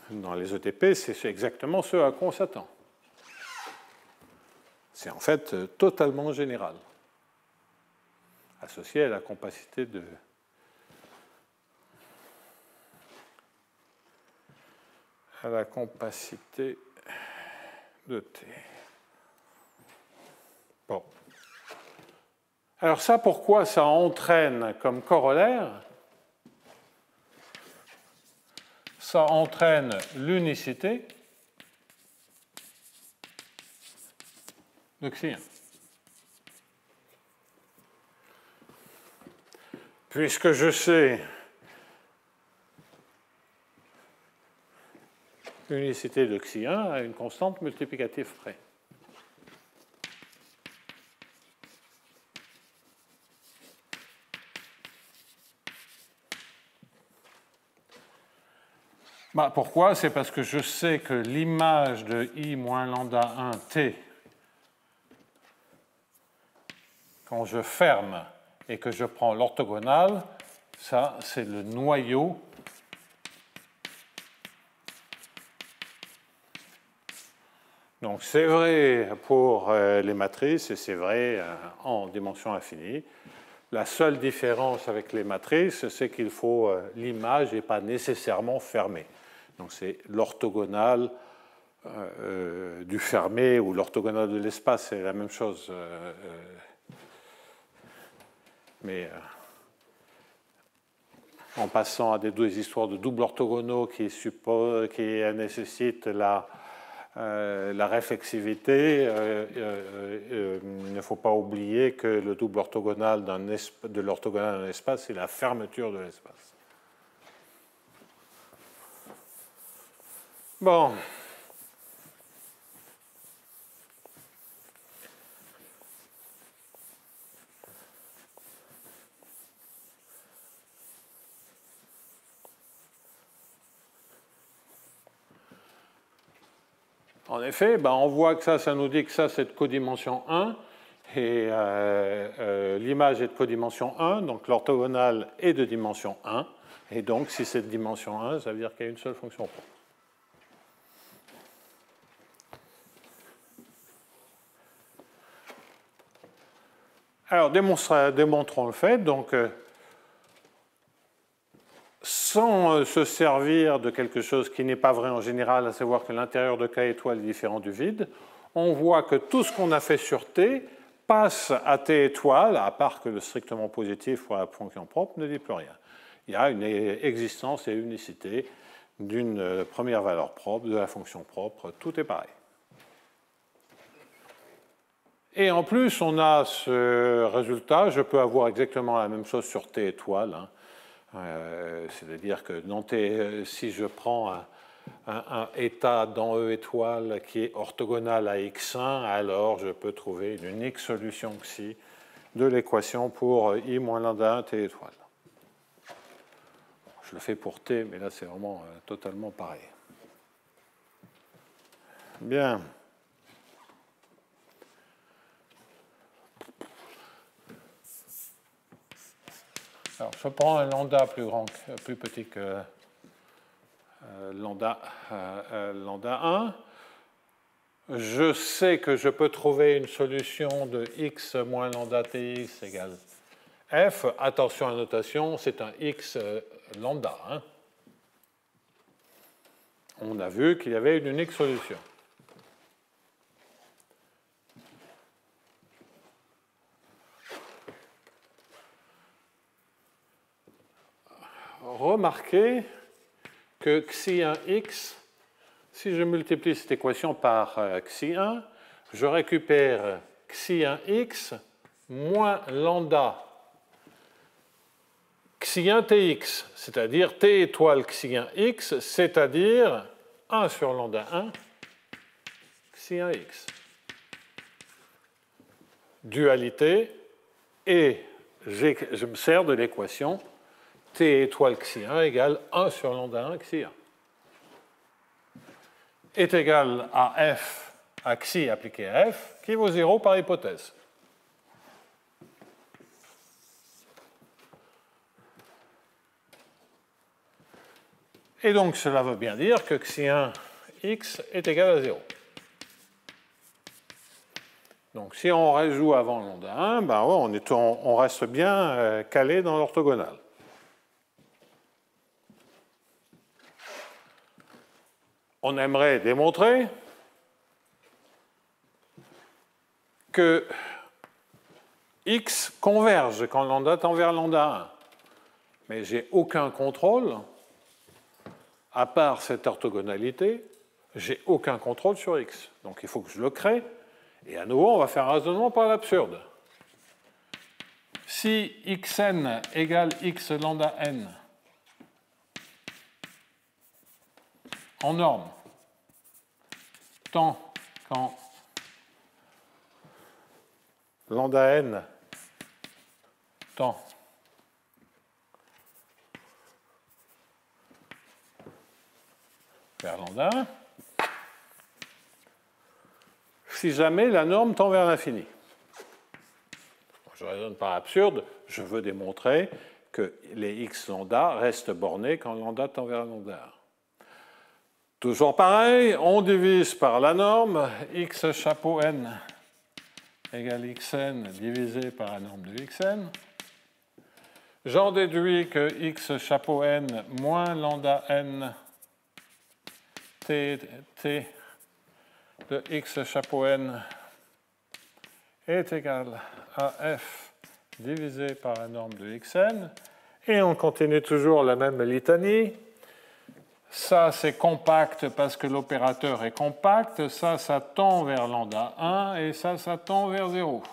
Dans les ETP, c'est exactement ce à quoi on s'attend. C'est en fait totalement général, associé à la compacité de T. Bon. Alors ça, pourquoi ça entraîne comme corollaire? Ça entraîne l'unicité de xi1. Puisque je sais l'unicité de xi1 à une constante multiplicative près. Pourquoi? C'est parce que je sais que l'image de I moins lambda 1 T, quand je ferme et que je prends l'orthogonale, ça, c'est le noyau donc c'est vrai pour les matrices et c'est vrai en dimension infinie. La seule différence avec les matrices, c'est qu'il faut l'image n'est pas nécessairement fermée. Donc c'est l'orthogonale du fermé ou l'orthogonale de l'espace, c'est la même chose. Mais en passant à des histoires de double orthogonaux qui nécessitent la réflexivité, il ne faut pas oublier que le double orthogonal de l'orthogonal d'un espace, c'est la fermeture de l'espace. Bon. En effet, on voit que ça nous dit que ça, c'est de codimension 1, et l'image est de codimension 1, donc l'orthogonale est de dimension 1, et donc si c'est de dimension 1, ça veut dire qu'il y a une seule fonction propre. Alors, démontrons le fait, donc sans se servir de quelque chose qui n'est pas vrai en général, à savoir que l'intérieur de K étoile est différent du vide, on voit que tout ce qu'on a fait sur T passe à T étoile, à part que le strictement positif pour la fonction propre ne dit plus rien. Il y a une existence et unicité d'une première valeur propre, de la fonction propre, tout est pareil. Et en plus, on a ce résultat, je peux avoir exactement la même chose sur T étoile, c'est-à-dire que si je prends un état dans E étoile qui est orthogonal à x1, alors je peux trouver une unique solution xi de l'équation pour I moins lambda 1 T étoile. Je le fais pour T, mais là c'est vraiment totalement pareil. Bien. Alors, je prends un lambda plus petit que lambda 1. Je sais que je peux trouver une solution de x moins lambda tx égale f. Attention à la notation, c'est un x lambda. On a vu qu'il y avait une unique solution. Remarquez que xi1x, si je multiplie cette équation par xi1, je récupère xi1x moins lambda xi1tx, c'est-à-dire t étoile xi1x, c'est-à-dire 1 sur lambda 1 xi1x. Dualité, et je me sers de l'équation t étoile xi1 égale 1 sur lambda 1 xi1 est égal à f, à xi appliqué à f, qui vaut 0 par hypothèse. Et donc cela veut bien dire que xi1x est égal à 0. Donc si on résout avant lambda 1, on reste bien calé dans l'orthogonale. On aimerait démontrer que x converge quand lambda tend vers lambda 1. Mais j'ai aucun contrôle, à part cette orthogonalité, j'ai aucun contrôle sur x. Donc il faut que je le crée. Et à nouveau, on va faire un raisonnement par l'absurde. Si xn égale x lambda n en norme, tant quand lambda n tend vers lambda 1, si jamais la norme tend vers l'infini. Je raisonne par absurde, je veux démontrer que les x lambda restent bornés quand lambda tend vers lambda 1. Toujours pareil, on divise par la norme, x chapeau n égale xn divisé par la norme de xn. J'en déduis que x chapeau n moins lambda n t de x chapeau n est égal à f divisé par la norme de xn. Et on continue toujours la même litanie. Ça, c'est compact parce que l'opérateur est compact. Ça tend vers lambda 1 et ça tend vers 0.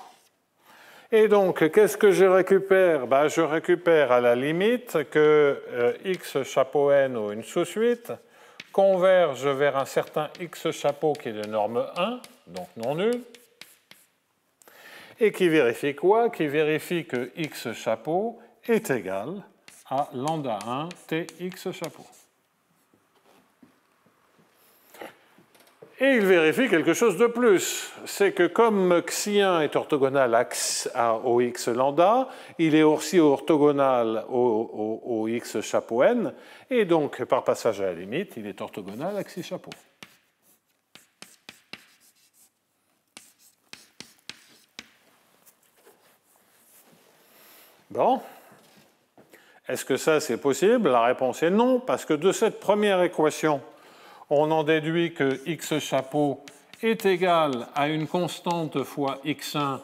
Et donc, qu'est-ce que je récupère? Je récupère à la limite que x chapeau n ou une sous-suite converge vers un certain x chapeau qui est de norme 1, donc non nul, et qui vérifie quoi? Qui vérifie que x chapeau est égal à lambda 1 tx chapeau. Et il vérifie quelque chose de plus, c'est que comme xi1 est orthogonal au x lambda, il est aussi orthogonal au x chapeau n, et donc par passage à la limite, il est orthogonal à xi chapeau. Bon. Est-ce que ça c'est possible? La réponse est non, parce que de cette première équation, on en déduit que x chapeau est égal à une constante fois x1,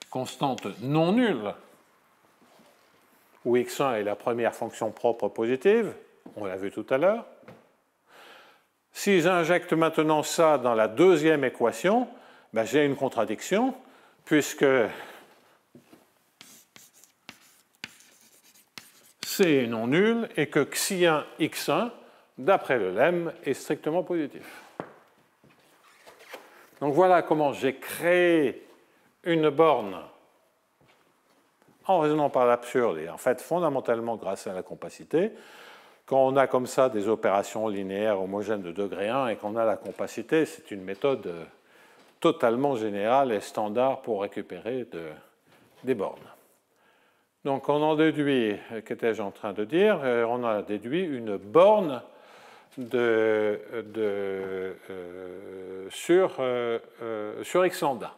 constante non nulle, où x1 est la première fonction propre positive, on l'a vu tout à l'heure. Si j'injecte maintenant ça dans la deuxième équation, j'ai une contradiction, puisque C est non nul et que xi1 x1, d'après le lemme, est strictement positif. Donc voilà comment j'ai créé une borne en raisonnant par l'absurde et en fait fondamentalement grâce à la compacité. Quand on a comme ça des opérations linéaires homogènes de degré 1 et qu'on a la compacité, c'est une méthode totalement générale et standard pour récupérer des bornes. Donc on en déduit, qu'étais-je en train de dire? On a déduit une borne sur x lambda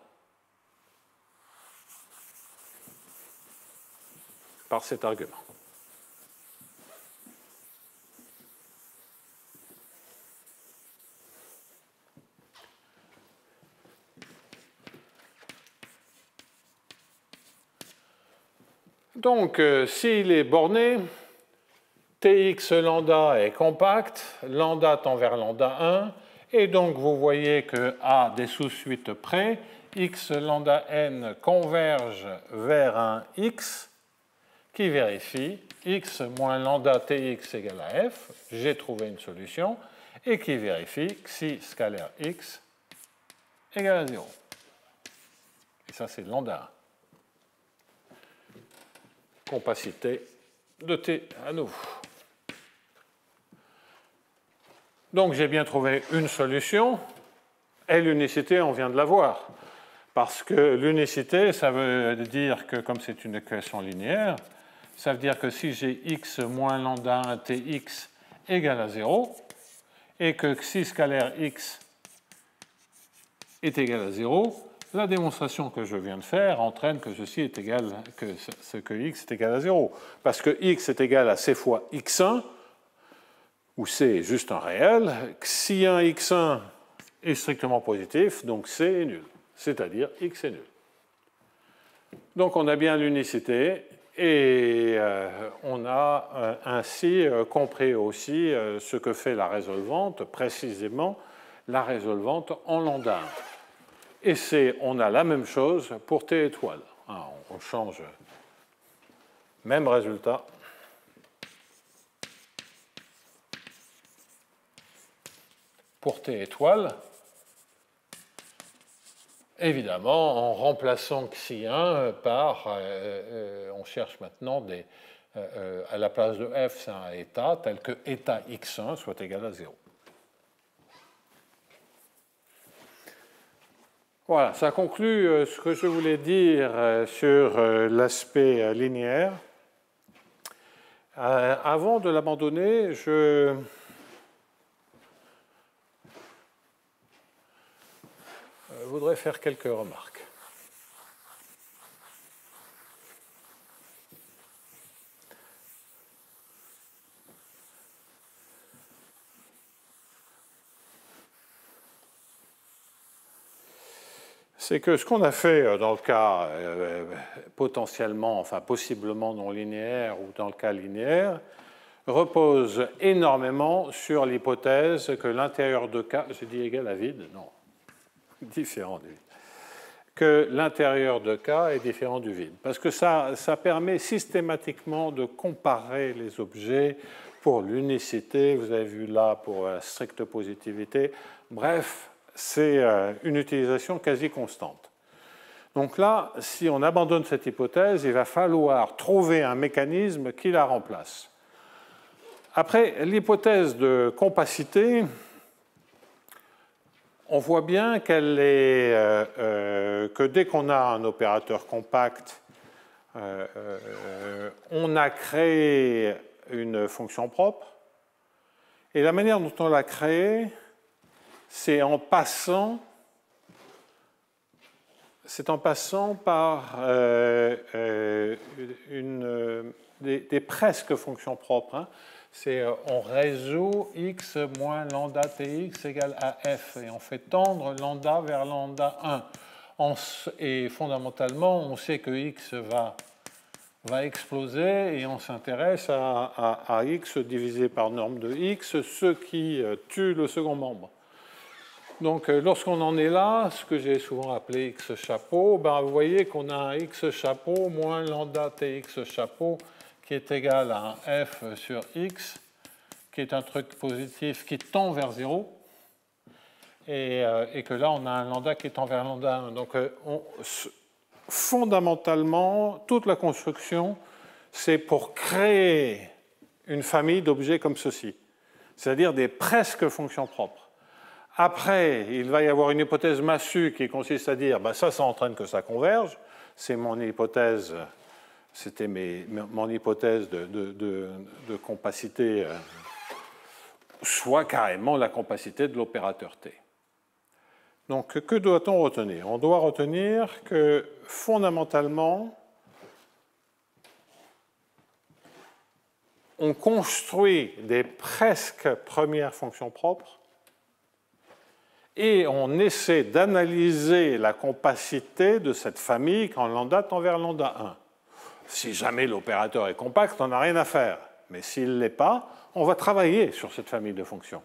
par cet argument. Donc, s'il est borné, Tx lambda est compact, lambda tend vers lambda 1, et donc vous voyez que à des sous-suites près, x lambda n converge vers un x qui vérifie x moins lambda tx égale à f, j'ai trouvé une solution, et qui vérifie xi scalaire x égale à 0. Et ça, c'est lambda 1. Compacité de T à nouveau. Donc j'ai bien trouvé une solution, et l'unicité, on vient de la voir. Parce que l'unicité, ça veut dire que, comme c'est une équation linéaire, ça veut dire que si j'ai x moins lambda 1 tx égale à 0, et que xi scalaire x est égal à 0, la démonstration que je viens de faire entraîne que ceci est égal, que x est égal à 0. Parce que x est égal à c fois x1, où c est juste un réel, xi1 x1 est strictement positif, donc c est nul, c'est-à-dire x est nul. Donc on a bien l'unicité, et on a ainsi compris aussi ce que fait la résolvante, précisément la résolvante en lambda 1. Et on a la même chose pour T étoile. On change, même résultat. Pour T étoile, évidemment, en remplaçant xi1 par, on cherche maintenant à la place de f, c'est un état tel que état x1 soit égal à 0. Voilà, ça conclut ce que je voulais dire sur l'aspect linéaire. Avant de l'abandonner, je voudrais faire quelques remarques. C'est que ce qu'on a fait dans le cas potentiellement, enfin possiblement non linéaire ou dans le cas linéaire, repose énormément sur l'hypothèse que l'intérieur de K, j'ai dit égal à vide, non, différent du vide, que l'intérieur de K est différent du vide. Parce que ça permet systématiquement de comparer les objets pour l'unicité, vous avez vu là pour la stricte positivité, bref, c'est une utilisation quasi constante. Donc là, si on abandonne cette hypothèse, il va falloir trouver un mécanisme qui la remplace. Après, l'hypothèse de compacité, on voit bien qu'elle est que dès qu'on a un opérateur compact, on a créé une fonction propre. Et la manière dont on l'a créée, c'est en passant par des presque fonctions propres. Hein. C'est on résout x moins lambda tx égale à f, et on fait tendre lambda vers lambda 1. Et fondamentalement, on sait que x va exploser, et on s'intéresse à x divisé par norme de x, ce qui tue le second membre. Donc, lorsqu'on en est là, ce que j'ai souvent appelé x chapeau, ben, vous voyez qu'on a un x chapeau moins lambda tx chapeau qui est égal à un f sur x, qui est un truc positif qui tend vers 0, et que là, on a un lambda qui tend vers lambda 1. Donc, fondamentalement, toute la construction, c'est pour créer une famille d'objets comme ceci, c'est-à-dire des presque fonctions propres. Après, il va y avoir une hypothèse massue qui consiste à dire ben ça entraîne que ça converge. C'est mon hypothèse, c'était mon hypothèse de compacité, soit carrément la compacité de l'opérateur T. Donc, que doit-on retenir? On doit retenir que fondamentalement, on construit des presque premières fonctions propres et on essaie d'analyser la compacité de cette famille quand lambda tend vers lambda 1. Si jamais l'opérateur est compact, on n'a rien à faire. Mais s'il ne l'est pas, on va travailler sur cette famille de fonctions.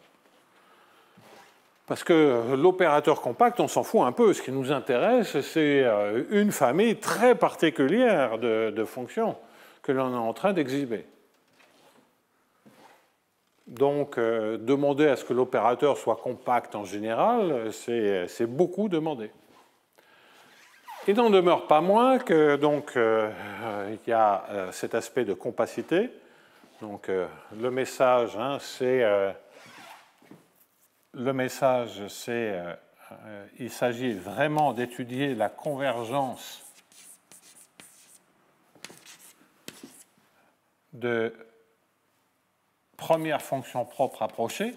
Parce que l'opérateur compact, on s'en fout un peu. Ce qui nous intéresse, c'est une famille très particulière de fonctions que l'on est en train d'exhiber. Donc, demander à ce que l'opérateur soit compact en général, c'est beaucoup demandé. Il n'en demeure pas moins que donc il y a cet aspect de compacité. Donc, le message, hein, il s'agit vraiment d'étudier la convergence de première fonction propre approchée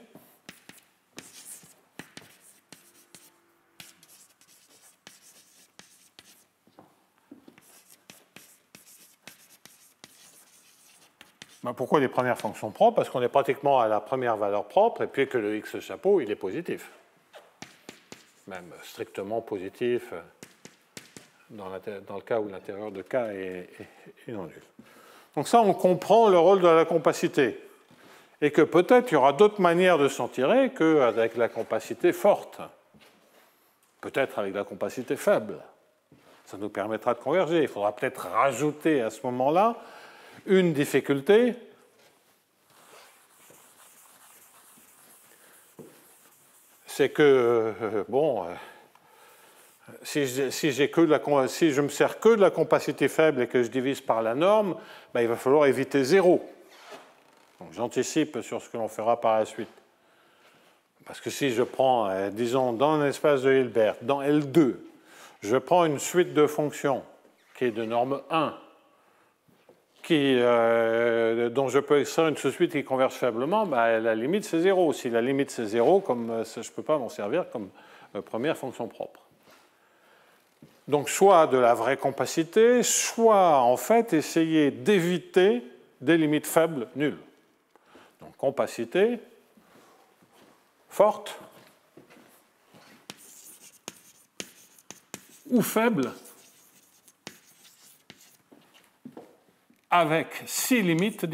pourquoi les premières fonctions propres? Parce qu'on est pratiquement à la première valeur propre et puis que le x chapeau, il est positif. Même strictement positif dans le cas où l'intérieur de K est non nul. Donc ça, on comprend le rôle de la compacité. Et que peut-être il y aura d'autres manières de s'en tirer qu'avec la compacité forte. Peut-être avec la compacité faible. Ça nous permettra de converger. Il faudra peut-être rajouter à ce moment-là une difficulté. C'est que, si je me sers que de la compacité faible et que je divise par la norme, ben, il va falloir éviter 0. Donc j'anticipe sur ce que l'on fera par la suite. Parce que si je prends, disons, dans un espace de Hilbert, dans L2, Je prends une suite de fonctions qui est de norme 1, dont je peux extraire une sous-suite qui converge faiblement, bah, la limite c'est 0. Si la limite c'est 0, comme je ne peux pas m'en servir comme première fonction propre. Donc soit de la vraie compacité, soit en fait essayer d'éviter des limites faibles nulles. Donc compacité forte ou faible avec 6 limites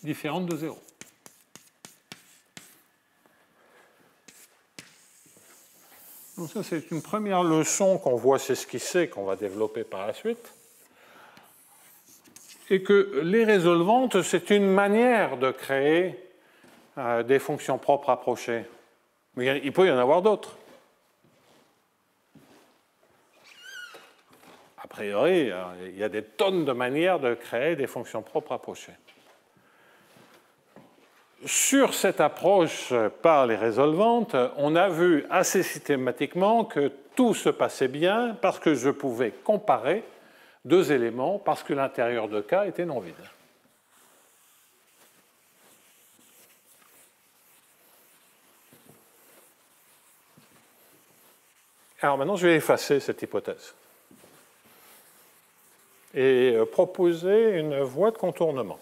différentes de 0. Donc ça, c'est une première leçon qu'on voit s'esquisser, qu'on va développer par la suite. Et que les résolvantes, c'est une manière de créer des fonctions propres approchées. Mais il peut y en avoir d'autres. A priori, il y a des tonnes de manières de créer des fonctions propres approchées. Sur cette approche par les résolvantes, on a vu assez systématiquement que tout se passait bien parce que je pouvais comparer deux éléments parce que l'intérieur de K était non vide. Alors maintenant, je vais effacer cette hypothèse et proposer une voie de contournement.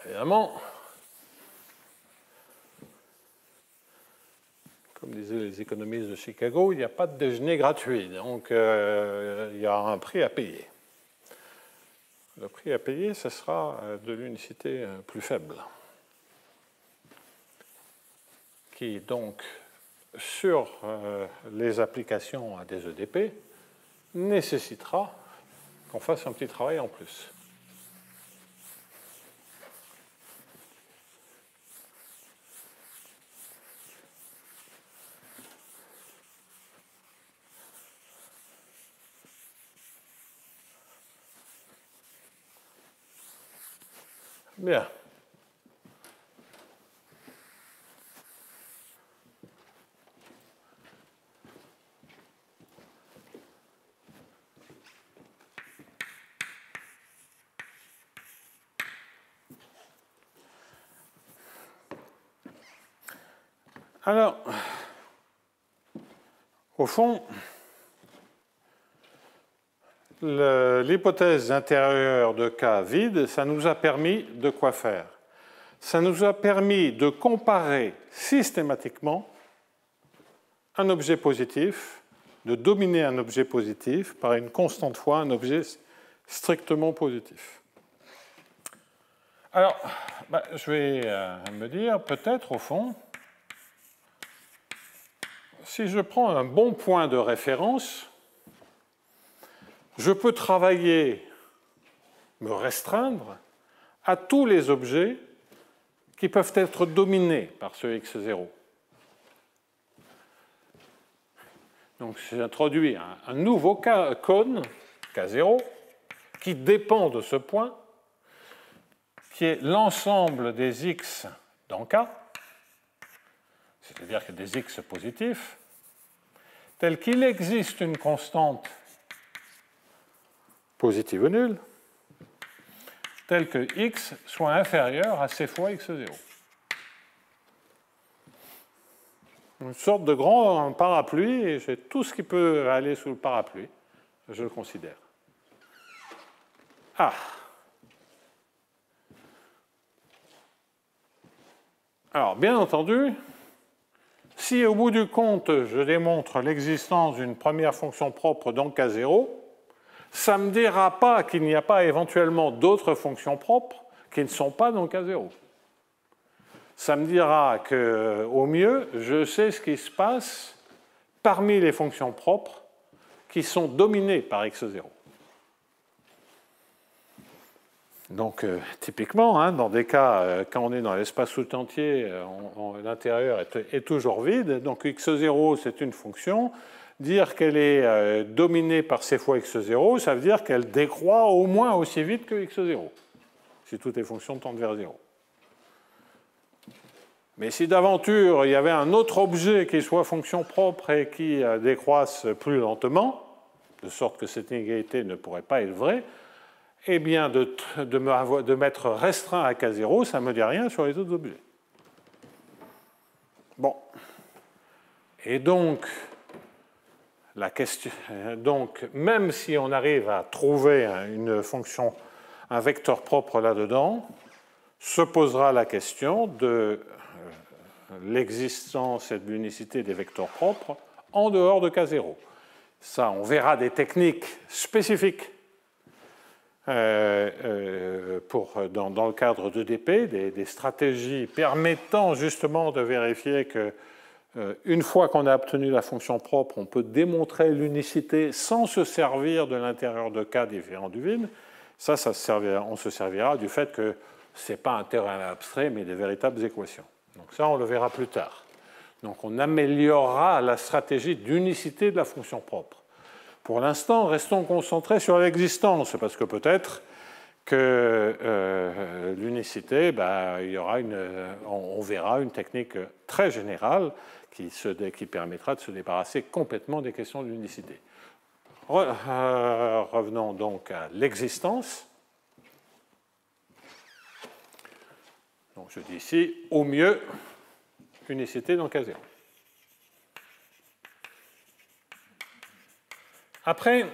Évidemment, comme disaient les économistes de Chicago, il n'y a pas de déjeuner gratuit, donc il y a un prix à payer. Le prix à payer, ce sera de l'unicité plus faible, qui donc, sur les applications à des EDP, nécessitera qu'on fasse un petit travail en plus. Bien. Alors, au fond, l'hypothèse intérieure de K vide, ça nous a permis de quoi faire? Ça nous a permis de comparer systématiquement un objet positif, de dominer un objet positif par une constante fois un objet strictement positif. Alors, je vais me dire, peut-être au fond, si je prends un bon point de référence, je peux travailler, me restreindre à tous les objets qui peuvent être dominés par ce x0. Donc j'introduis un nouveau cône, K0, qui dépend de ce point, qui est l'ensemble des x dans K, c'est-à-dire que des x positifs, tel qu'il existe une constante positive ou nulle, telle que x soit inférieur à c fois x0. Une sorte de grand parapluie, et j'ai tout ce qui peut aller sous le parapluie, je le considère. Ah. Alors, bien entendu, si au bout du compte, je démontre l'existence d'une première fonction propre dans K0, ça ne me dira pas qu'il n'y a pas éventuellement d'autres fonctions propres qui ne sont pas dans K0. Ça me dira qu'au mieux, je sais ce qui se passe parmi les fonctions propres qui sont dominées par x0. Donc, typiquement, dans des cas, quand on est dans l'espace tout entier, l'intérieur est toujours vide. Donc, x0, c'est une fonction. Dire qu'elle est dominée par c fois x0, ça veut dire qu'elle décroît au moins aussi vite que x0, si toutes les fonctions tendent vers 0. Mais si d'aventure il y avait un autre objet qui soit fonction propre et qui décroisse plus lentement, de sorte que cette inégalité ne pourrait pas être vraie, eh bien de m'être restreint à K0, ça ne me dit rien sur les autres objets. Bon. Et donc, la question, donc, même si on arrive à trouver une fonction, un vecteur propre là-dedans, se posera la question de l'existence et de l'unicité des vecteurs propres en dehors de K0. Ça, on verra des techniques spécifiques dans le cadre d'EDP, des stratégies permettant justement de vérifier que une fois qu'on a obtenu la fonction propre, on peut démontrer l'unicité sans se servir de l'intérieur de K différent du vide. Ça on se servira du fait que ce n'est pas un théorème abstrait, mais des véritables équations. Donc ça, on le verra plus tard. Donc on améliorera la stratégie d'unicité de la fonction propre. Pour l'instant, restons concentrés sur l'existence, parce que peut-être que l'unicité, on verra une technique très générale qui permettra de se débarrasser complètement des questions de l'unicité. Revenons donc à l'existence. Donc je dis ici, au mieux, unicité dans K0. Après,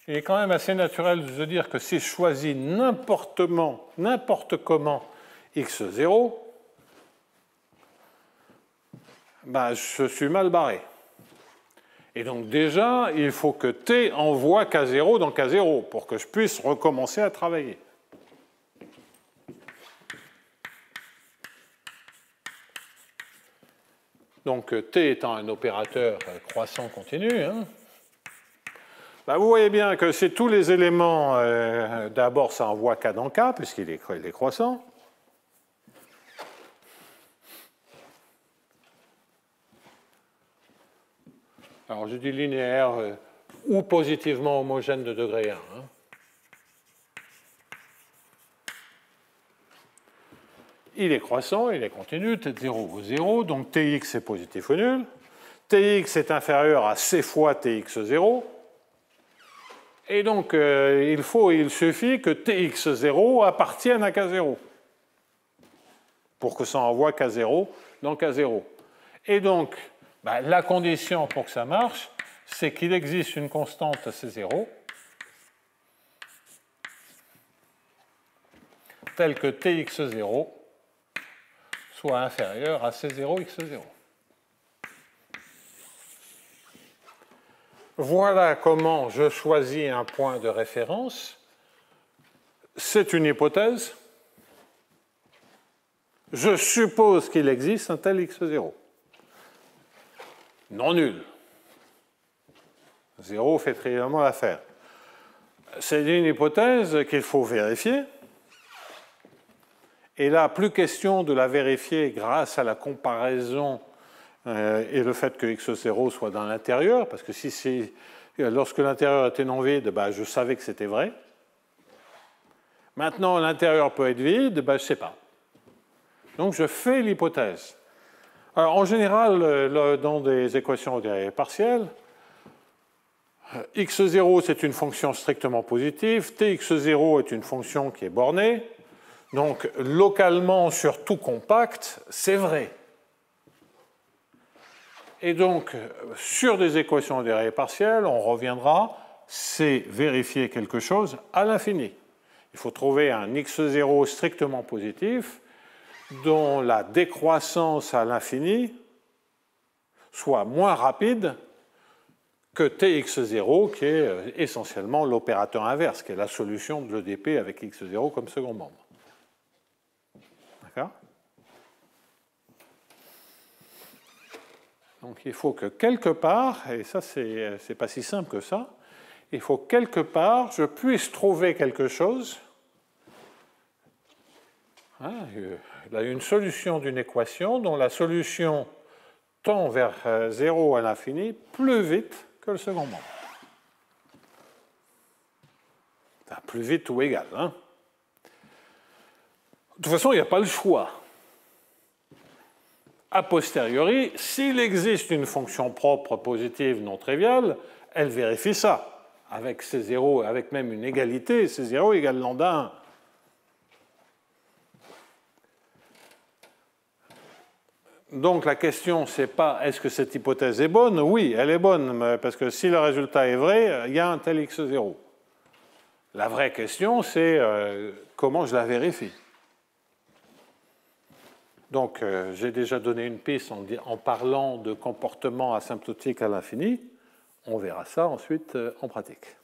il est quand même assez naturel de se dire que si je choisis n'importe comment x0, je suis mal barré. Et donc déjà, il faut que t envoie K0 dans K0 pour que je puisse recommencer à travailler. Donc t étant un opérateur croissant continu, vous voyez bien que c'est tous les éléments, d'abord ça envoie K dans K, puisqu'il est croissant. Alors je dis linéaire ou positivement homogène de degré 1. Il est croissant, il est continu, T0 vaut 0, donc Tx est positif ou nul. Tx est inférieur à C fois Tx0. Et donc, il suffit que Tx0 appartienne à K0 pour que ça envoie K0 dans K0. Et donc, la condition pour que ça marche, c'est qu'il existe une constante C0 telle que Tx0 soit inférieur à C0x0. Voilà comment je choisis un point de référence. C'est une hypothèse. Je suppose qu'il existe un tel x0. Non nul. 0 fait trivialement l'affaire. C'est une hypothèse qu'il faut vérifier. Et là, plus question de la vérifier grâce à la comparaison et le fait que x0 soit dans l'intérieur, parce que lorsque l'intérieur était non vide, je savais que c'était vrai. Maintenant, l'intérieur peut être vide, je ne sais pas. Donc, je fais l'hypothèse. Alors, en général, dans des équations aux dérivées partielles, x0, c'est une fonction strictement positive, tx0 est une fonction qui est bornée. Donc, localement, sur tout compact, c'est vrai. Et donc, sur des équations aux dérivées partielles, on reviendra, c'est vérifier quelque chose à l'infini. Il faut trouver un x0 strictement positif dont la décroissance à l'infini soit moins rapide que tx0, qui est essentiellement l'opérateur inverse, qui est la solution de l'EDP avec x0 comme second membre. D'accord ? Donc il faut que quelque part, et ça c'est pas si simple que ça, il faut que quelque part je puisse trouver quelque chose, une solution d'une équation dont la solution tend vers 0 à l'infini plus vite que le second membre. Enfin, plus vite ou égal. De toute toute façon, il n'y a pas le choix. A posteriori, s'il existe une fonction propre positive non triviale, elle vérifie ça, avec C0, avec même une égalité, C0 égale lambda 1. Donc la question, c'est pas est-ce que cette hypothèse est bonne? Oui, elle est bonne, parce que si le résultat est vrai, il y a un tel x0. La vraie question, c'est comment je la vérifie. Donc j'ai déjà donné une piste en parlant de comportement asymptotique à l'infini. On verra ça ensuite en pratique,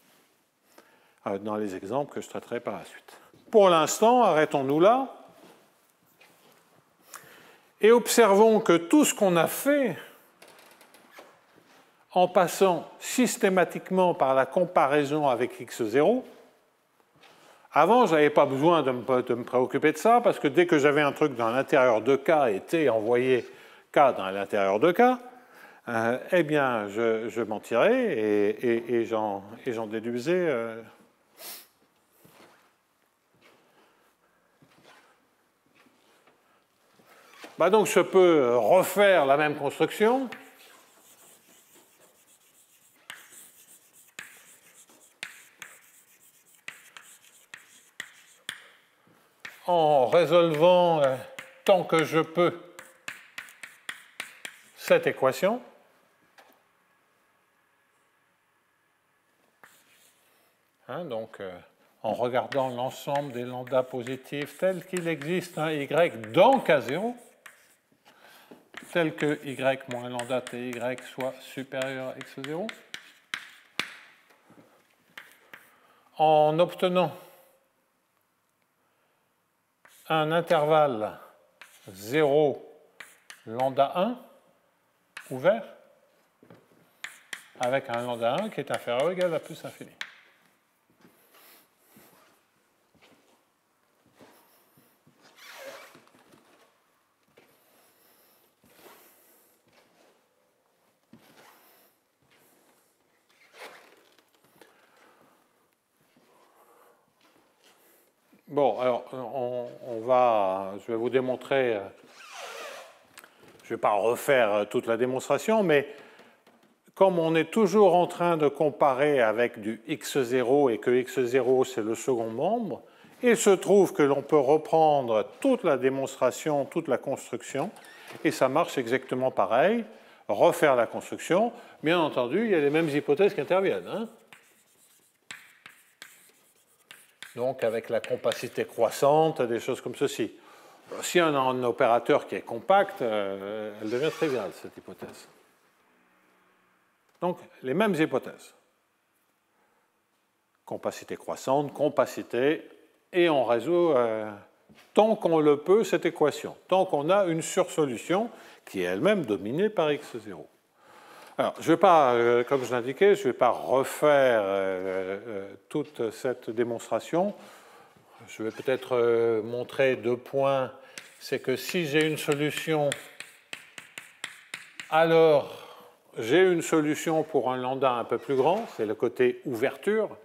dans les exemples que je traiterai par la suite. Pour l'instant, arrêtons-nous là. Et observons que tout ce qu'on a fait en passant systématiquement par la comparaison avec x0, avant, je n'avais pas besoin de me préoccuper de ça, parce que dès que j'avais un truc dans l'intérieur de K et T envoyé K dans l'intérieur de K, eh bien, je m'en tirais et j'en déduisais. Donc, je peux refaire la même construction. En résolvant tant que je peux cette équation. Donc, en regardant l'ensemble des lambdas positifs tel qu'il existe un y dans K0, tel que y moins lambda ty soit supérieur à x0, en obtenant un intervalle 0 lambda 1 ouvert avec un lambda 1 qui est inférieur ou égal à plus infini. Bon, alors, je vais vous démontrer, je ne vais pas refaire toute la démonstration, mais comme on est toujours en train de comparer avec du x0 et que x0 c'est le second membre, il se trouve que l'on peut reprendre toute la démonstration, toute la construction, et ça marche exactement pareil, refaire la construction. Bien entendu, il y a les mêmes hypothèses qui interviennent. Donc avec la compacité croissante, des choses comme ceci. Si on a un opérateur qui est compact, elle devient triviale, cette hypothèse. Donc les mêmes hypothèses. Compacité croissante, compacité, et on résout, tant qu'on le peut, cette équation, tant qu'on a une sursolution qui est elle-même dominée par x0. Alors, je ne vais pas, comme je l'indiquais, je ne vais pas refaire toute cette démonstration. Je vais peut-être montrer 2 points. C'est que si j'ai une solution, alors j'ai une solution pour un lambda un peu plus grand, c'est le côté ouverture.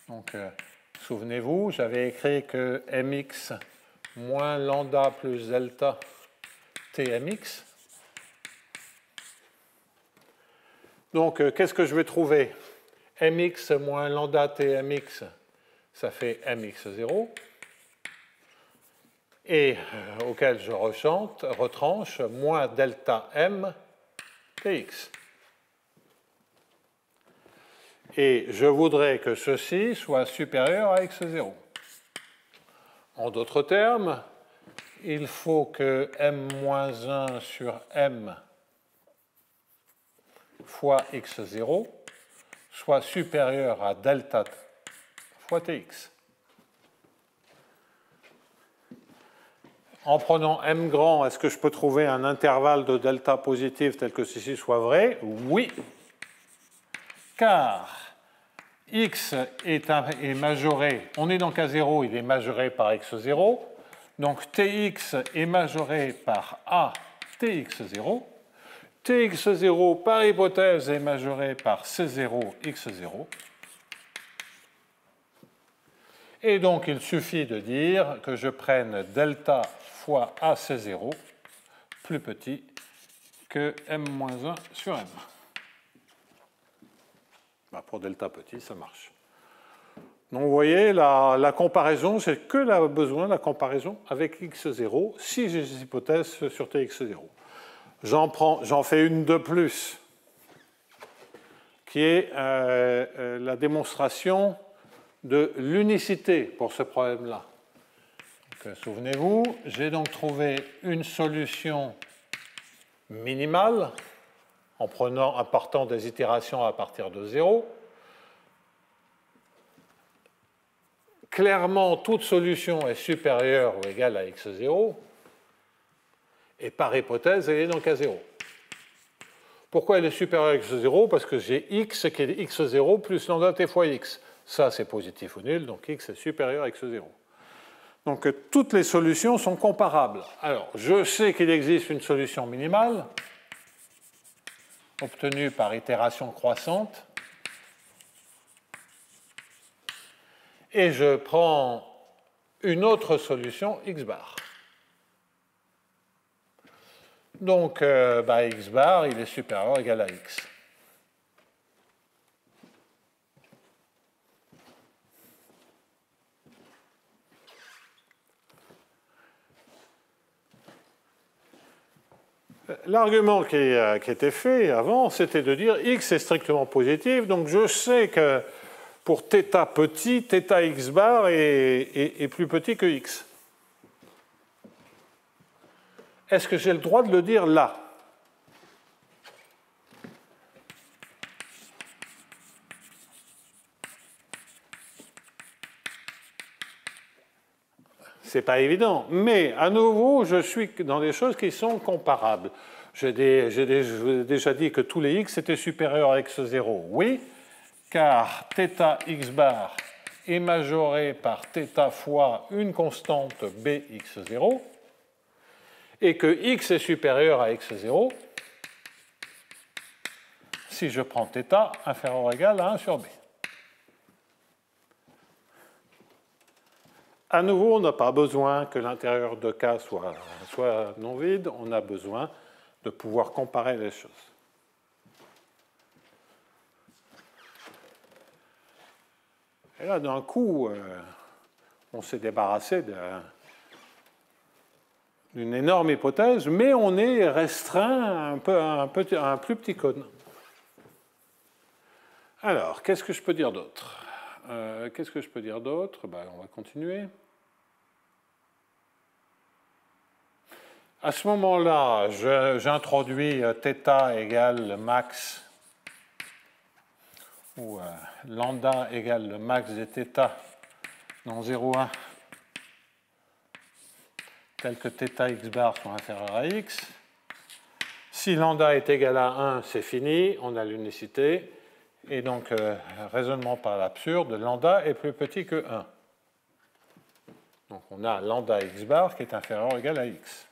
Donc, souvenez-vous, j'avais écrit que mx moins lambda plus delta tmx. Donc, qu'est-ce que je vais trouver? Mx moins lambda tmx, ça fait mx0, et auquel je retranche moins delta m tx. Et je voudrais que ceci soit supérieur à x0. En d'autres termes, il faut que m-1 sur m fois x0 soit supérieur à delta fois tx. En prenant m grand, est-ce que je peux trouver un intervalle de delta positif tel que ceci soit vrai? Oui, car x est majoré, on est dans K0, il est majoré par x0, donc tx est majoré par a tx0, tx0 par hypothèse est majoré par c0 x0, Et donc, il suffit de dire que je prenne delta fois AC0 plus petit que m-1 sur m. Ben, pour delta petit, ça marche. Donc, vous voyez, la comparaison, c'est que besoin de la comparaison avec x0 si j'ai des hypothèses sur tx0. J'en fais une de plus, qui est la démonstration de l'unicité pour ce problème-là. Souvenez-vous, j'ai donc trouvé une solution minimale en partant des itérations à partir de 0. Clairement, toute solution est supérieure ou égale à x0, et par hypothèse, elle est donc à 0. Pourquoi elle est supérieure à x0? Parce que j'ai x qui est x0 plus lambda t fois x. Ça, c'est positif ou nul, donc x est supérieur à x0. Donc, toutes les solutions sont comparables. Alors, je sais qu'il existe une solution minimale, obtenue par itération croissante, et je prends une autre solution, x bar. Donc, x bar, il est supérieur ou égal à x. L'argument qui était fait avant, c'était de dire x est strictement positif, donc je sais que pour θ petit, θ x bar est plus petit que x. Est-ce que j'ai le droit de le dire là? C'est pas évident, mais à nouveau, je suis dans des choses qui sont comparables. J'ai déjà dit que tous les x étaient supérieurs à x0. Oui, car θ x bar est majoré par θ fois une constante bx0, et que x est supérieur à x0 si je prends θ inférieur ou égal à 1 sur b. À nouveau, on n'a pas besoin que l'intérieur de K soit non vide, on a besoin de pouvoir comparer les choses. Et là, d'un coup, on s'est débarrassé d'une énorme hypothèse, mais on est restreint à un plus petit cône. Alors, qu'est-ce que je peux dire d'autre? On va continuer. À ce moment-là, j'introduis θ égale le max, ou lambda égale le max de θ dans 0,1, tel que θ x bar soit inférieur à x. Si lambda est égal à 1, c'est fini, on a l'unicité. Et donc, raisonnement par l'absurde, lambda est plus petit que 1. Donc, on a lambda x bar qui est inférieur ou égal à x.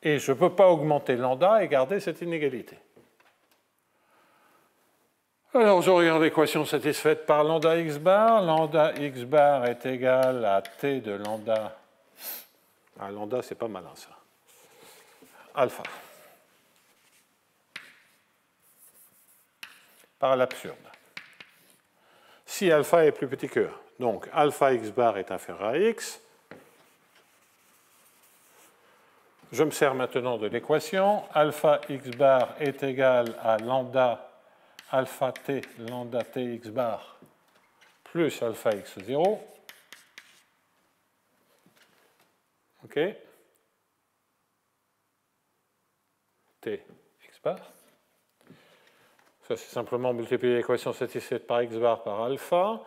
Et je ne peux pas augmenter lambda et garder cette inégalité. Alors, je regarde l'équation satisfaite par lambda x bar. Lambda x bar est égal à t de lambda. Ah, lambda, c'est pas malin, ça. Alpha. Par l'absurde. Si alpha est plus petit que 1. Donc, alpha x bar est inférieur à x. Je me sers maintenant de l'équation. Alpha x bar est égal à lambda alpha t lambda t x bar plus alpha x0. OK. T x bar. Ça, c'est simplement multiplier l'équation satisfaite par x bar par alpha.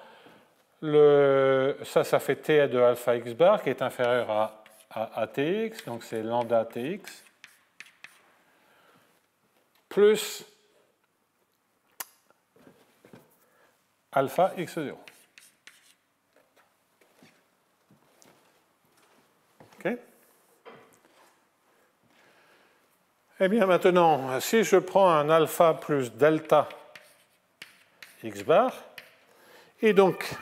Ça fait t de alpha x bar qui est inférieur à tx, donc c'est lambda tx, plus alpha x0. OK? Eh bien maintenant, si je prends un alpha plus delta x bar, et donc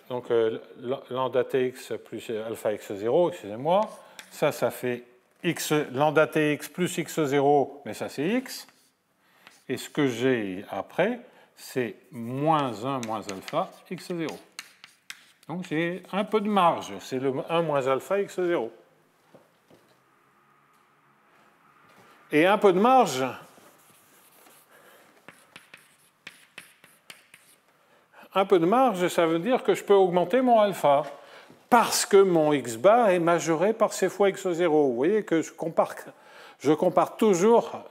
donc lambda tx plus alpha x0, excusez-moi. Ça fait x, lambda tx plus x0, mais ça c'est x. Et ce que j'ai après, c'est moins 1 moins alpha x0. Donc j'ai un peu de marge, c'est le 1 moins alpha x0. Et un peu de marge, ça veut dire que je peux augmenter mon alpha, parce que mon x bar est majoré par c fois x0. Vous voyez que je compare toujours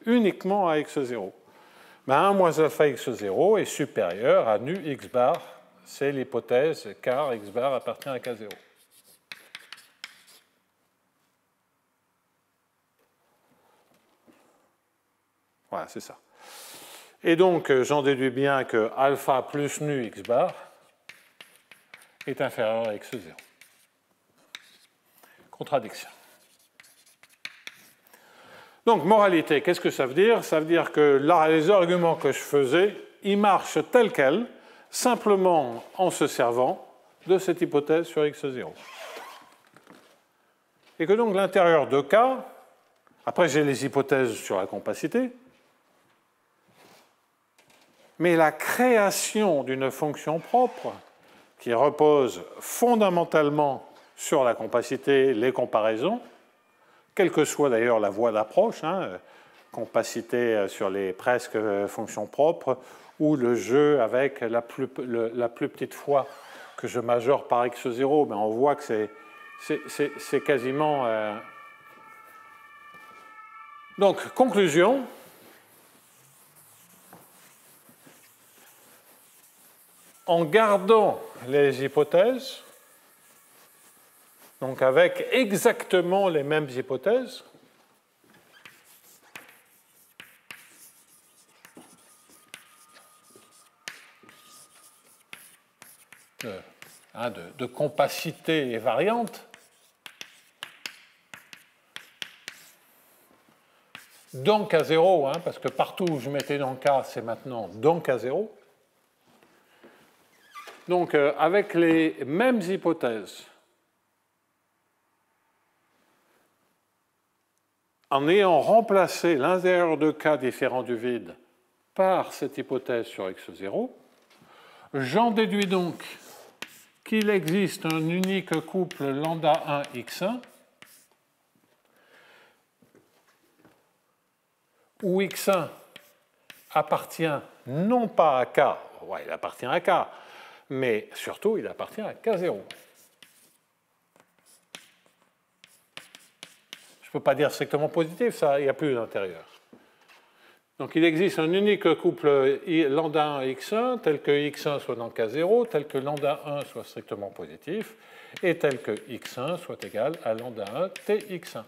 uniquement à x0. Ben 1 moins alpha x0 est supérieur à nu x bar, c'est l'hypothèse car x bar appartient à k0. Voilà, c'est ça. Et donc, j'en déduis bien que alpha plus nu x bar est inférieur à x0. Contradiction. Donc, moralité, qu'est-ce que ça veut dire? Ça veut dire que là, les arguments que je faisais, ils marchent tels quels, simplement en se servant de cette hypothèse sur x0. Et que donc l'intérieur de K, après j'ai les hypothèses sur la compacité, mais la création d'une fonction propre qui repose fondamentalement sur la compacité, les comparaisons, quelle que soit d'ailleurs la voie d'approche, compacité sur les presque fonctions propres, ou le jeu avec la plus petite fois que je majore par x0, mais on voit que c'est quasiment... Donc, conclusion. En gardant les hypothèses, donc avec exactement les mêmes hypothèses, de compacité et variante, dans K0, parce que partout où je mettais dans K, c'est maintenant dans K0. Donc, avec les mêmes hypothèses, en ayant remplacé l'intérieur de K différent du vide par cette hypothèse sur x0, j'en déduis donc qu'il existe un unique couple lambda 1 x1 où x1 appartient non pas à K, il appartient à K, mais surtout il appartient à K0. Je ne peux pas dire strictement positif, ça, il n'y a plus d'intérieur. Donc il existe un unique couple lambda 1 x1 tel que x1 soit dans K0, tel que lambda 1 soit strictement positif, et tel que x1 soit égal à lambda 1 tx1.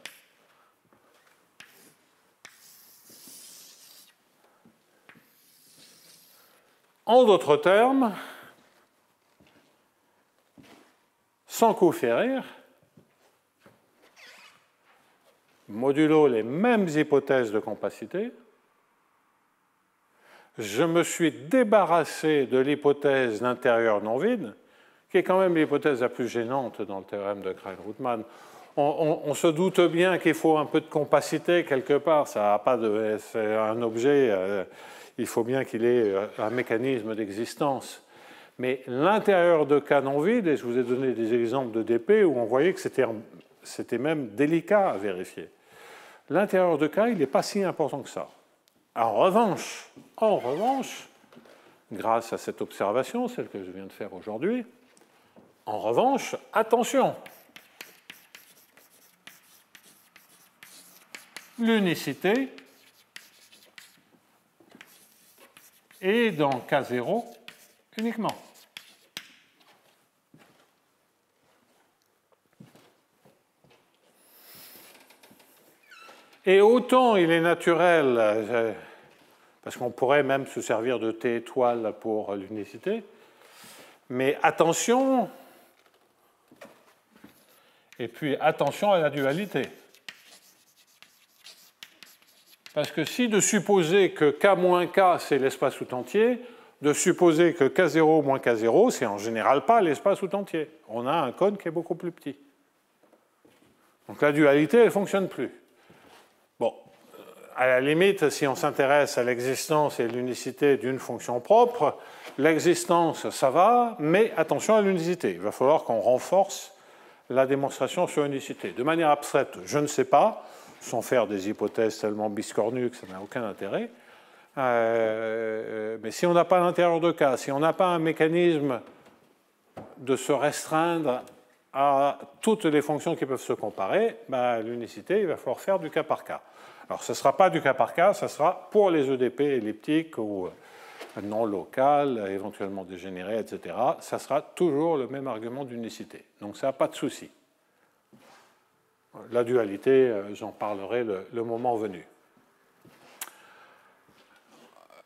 En d'autres termes, sans coup férir, modulo les mêmes hypothèses de compacité, je me suis débarrassé de l'hypothèse d'intérieur non vide, qui est quand même l'hypothèse la plus gênante dans le théorème de Krein-Rootman. On se doute bien qu'il faut un peu de compacité quelque part, ça n'a pas de, c'est un objet, il faut bien qu'il ait un mécanisme d'existence. Mais l'intérieur de K non vide, et je vous ai donné des exemples de dp où on voyait que c'était même délicat à vérifier. L'intérieur de K, il n'est pas si important que ça. En revanche, grâce à cette observation, celle que je viens de faire aujourd'hui, en revanche, attention, l'unicité est dans K0 uniquement. Et autant il est naturel, parce qu'on pourrait même se servir de T étoile pour l'unicité, mais attention, et puis attention à la dualité. Parce que si de supposer que K moins K, c'est l'espace tout entier, de supposer que K0 moins K0, c'est en général pas l'espace tout entier. On a un cône qui est beaucoup plus petit. Donc la dualité, elle ne fonctionne plus. Bon, à la limite, si on s'intéresse à l'existence et l'unicité d'une fonction propre, l'existence, ça va, mais attention à l'unicité. Il va falloir qu'on renforce la démonstration sur l'unicité. De manière abstraite, je ne sais pas, sans faire des hypothèses tellement biscornues que ça n'a aucun intérêt. Mais si on n'a pas l'intérieur de cas, si on n'a pas un mécanisme de se restreindre à toutes les fonctions qui peuvent se comparer, ben, l'unicité, il va falloir faire du cas par cas. Alors, ce ne sera pas du cas par cas, ce sera pour les EDP elliptiques ou non locales, éventuellement dégénérées, etc. Ça sera toujours le même argument d'unicité. Donc, ça n'a pas de souci. La dualité, j'en parlerai le moment venu.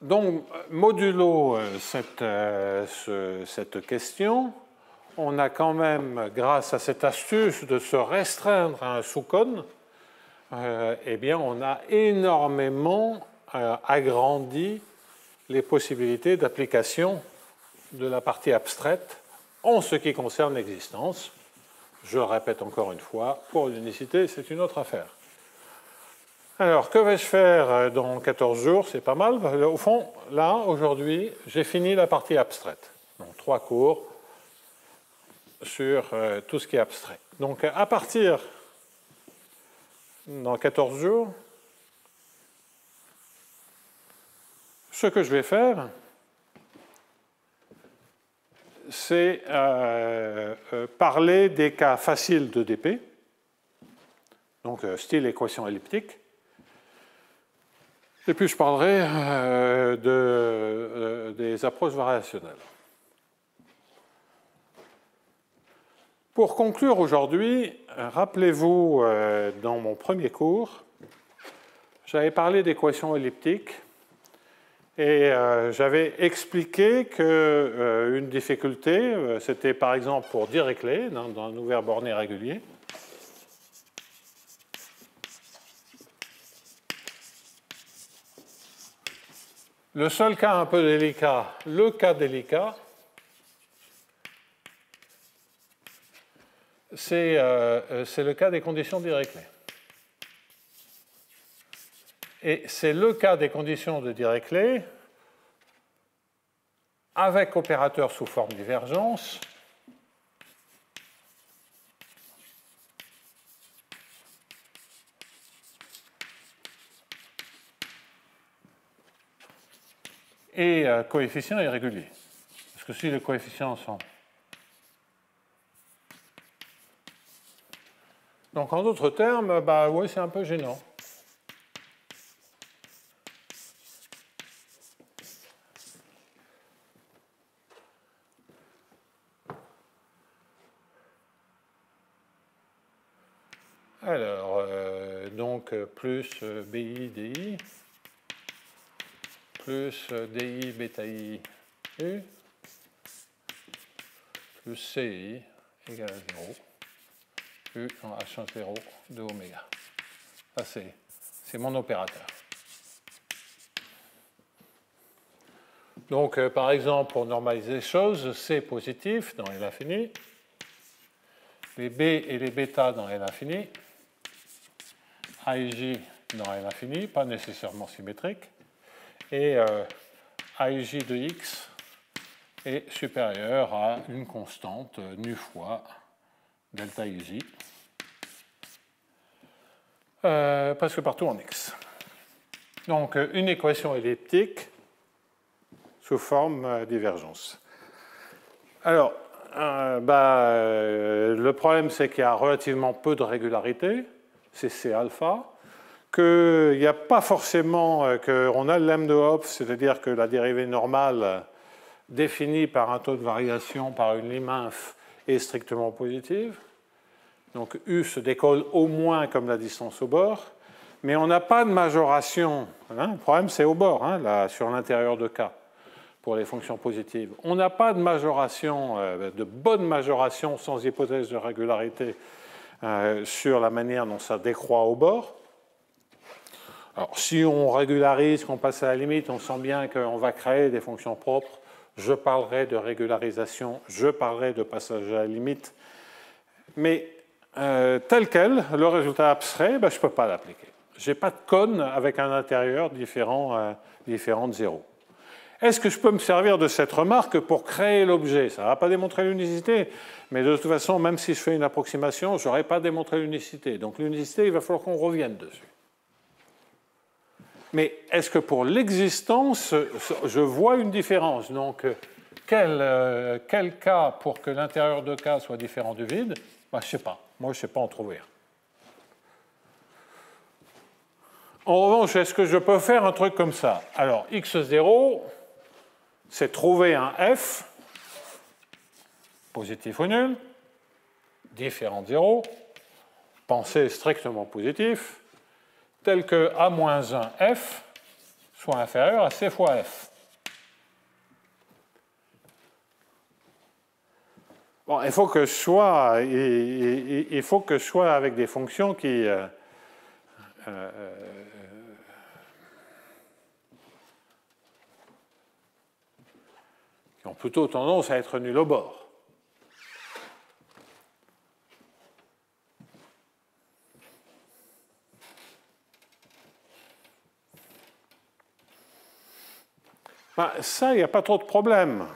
Donc, modulo cette question, on a quand même, grâce à cette astuce de se restreindre à un sous-cône, eh bien, on a énormément agrandi les possibilités d'application de la partie abstraite en ce qui concerne l'existence. Je répète encore une fois, pour l'unicité, c'est une autre affaire. Alors, que vais-je faire dans 14 jours? C'est pas mal. Au fond, là, aujourd'hui, j'ai fini la partie abstraite. Donc, 3 cours sur tout ce qui est abstrait. Donc, à partir, dans 14 jours, ce que je vais faire, c'est parler des cas faciles de DP, donc style équation elliptique, et puis je parlerai des approches variationnelles. Pour conclure aujourd'hui, rappelez-vous, dans mon premier cours, j'avais parlé d'équations elliptiques et j'avais expliqué qu'une difficulté, c'était par exemple pour Dirichlet, dans un ouvert borné régulier. Le seul cas un peu délicat, le cas délicat, c'est le cas des conditions Dirichlet. Et c'est le cas des conditions de Dirichlet avec opérateur sous forme divergence et coefficients irréguliers. Parce que si les coefficients sont... Donc en d'autres termes, bah oui, c'est un peu gênant. Alors, donc plus BI, DI, plus DI, bêta I, U, plus CI égale à 0, U en H0 de oméga. Ça, c'est mon opérateur. Donc, par exemple, pour normaliser les choses, C positif dans L infini, les B et les bêta dans L infini, A et J dans L infini, pas nécessairement symétrique, et A et J de X est supérieur à une constante nu fois delta IJ, presque partout en X. Donc, une équation elliptique sous forme divergence. Alors, le problème, c'est qu'il y a relativement peu de régularité, c'est C alpha, qu'il n'y a pas forcément, qu'on a le lemme de Hopf, c'est-à-dire que la dérivée normale définie par un taux de variation par une lim inf est strictement positive. Donc U se décolle au moins comme la distance au bord, mais on n'a pas de majoration. Le problème, c'est au bord, là, sur l'intérieur de K, pour les fonctions positives. On n'a pas de majoration, de bonne majoration sans hypothèse de régularité sur la manière dont ça décroît au bord. Alors, si on régularise, qu'on passe à la limite, on sent bien qu'on va créer des fonctions propres je parlerai de régularisation, je parlerai de passage à la limite. Mais tel quel, le résultat abstrait, ben, je ne peux pas l'appliquer. Je n'ai pas de cône avec un intérieur différent de 0. Est-ce que je peux me servir de cette remarque pour créer l'objet? Ça ne va pas démontrer l'unicité, mais de toute façon, même si je fais une approximation, je n'aurai pas démontré l'unicité. Donc l'unicité, il va falloir qu'on revienne dessus. Mais est-ce que pour l'existence, je vois une différence? Donc, quel cas pour que l'intérieur de K soit différent du vide? Ben, je ne sais pas. Moi, je ne sais pas en trouver un. En revanche, est-ce que je peux faire un truc comme ça? Alors, x0, c'est trouver un f, positif ou nul, différent de 0, pensée strictement positif, tel que a-1f soit inférieur à c fois f. Bon, il faut que je sois avec des fonctions qui ont plutôt tendance à être nulles au bord. Ben, ça, il n'y a pas trop de problème.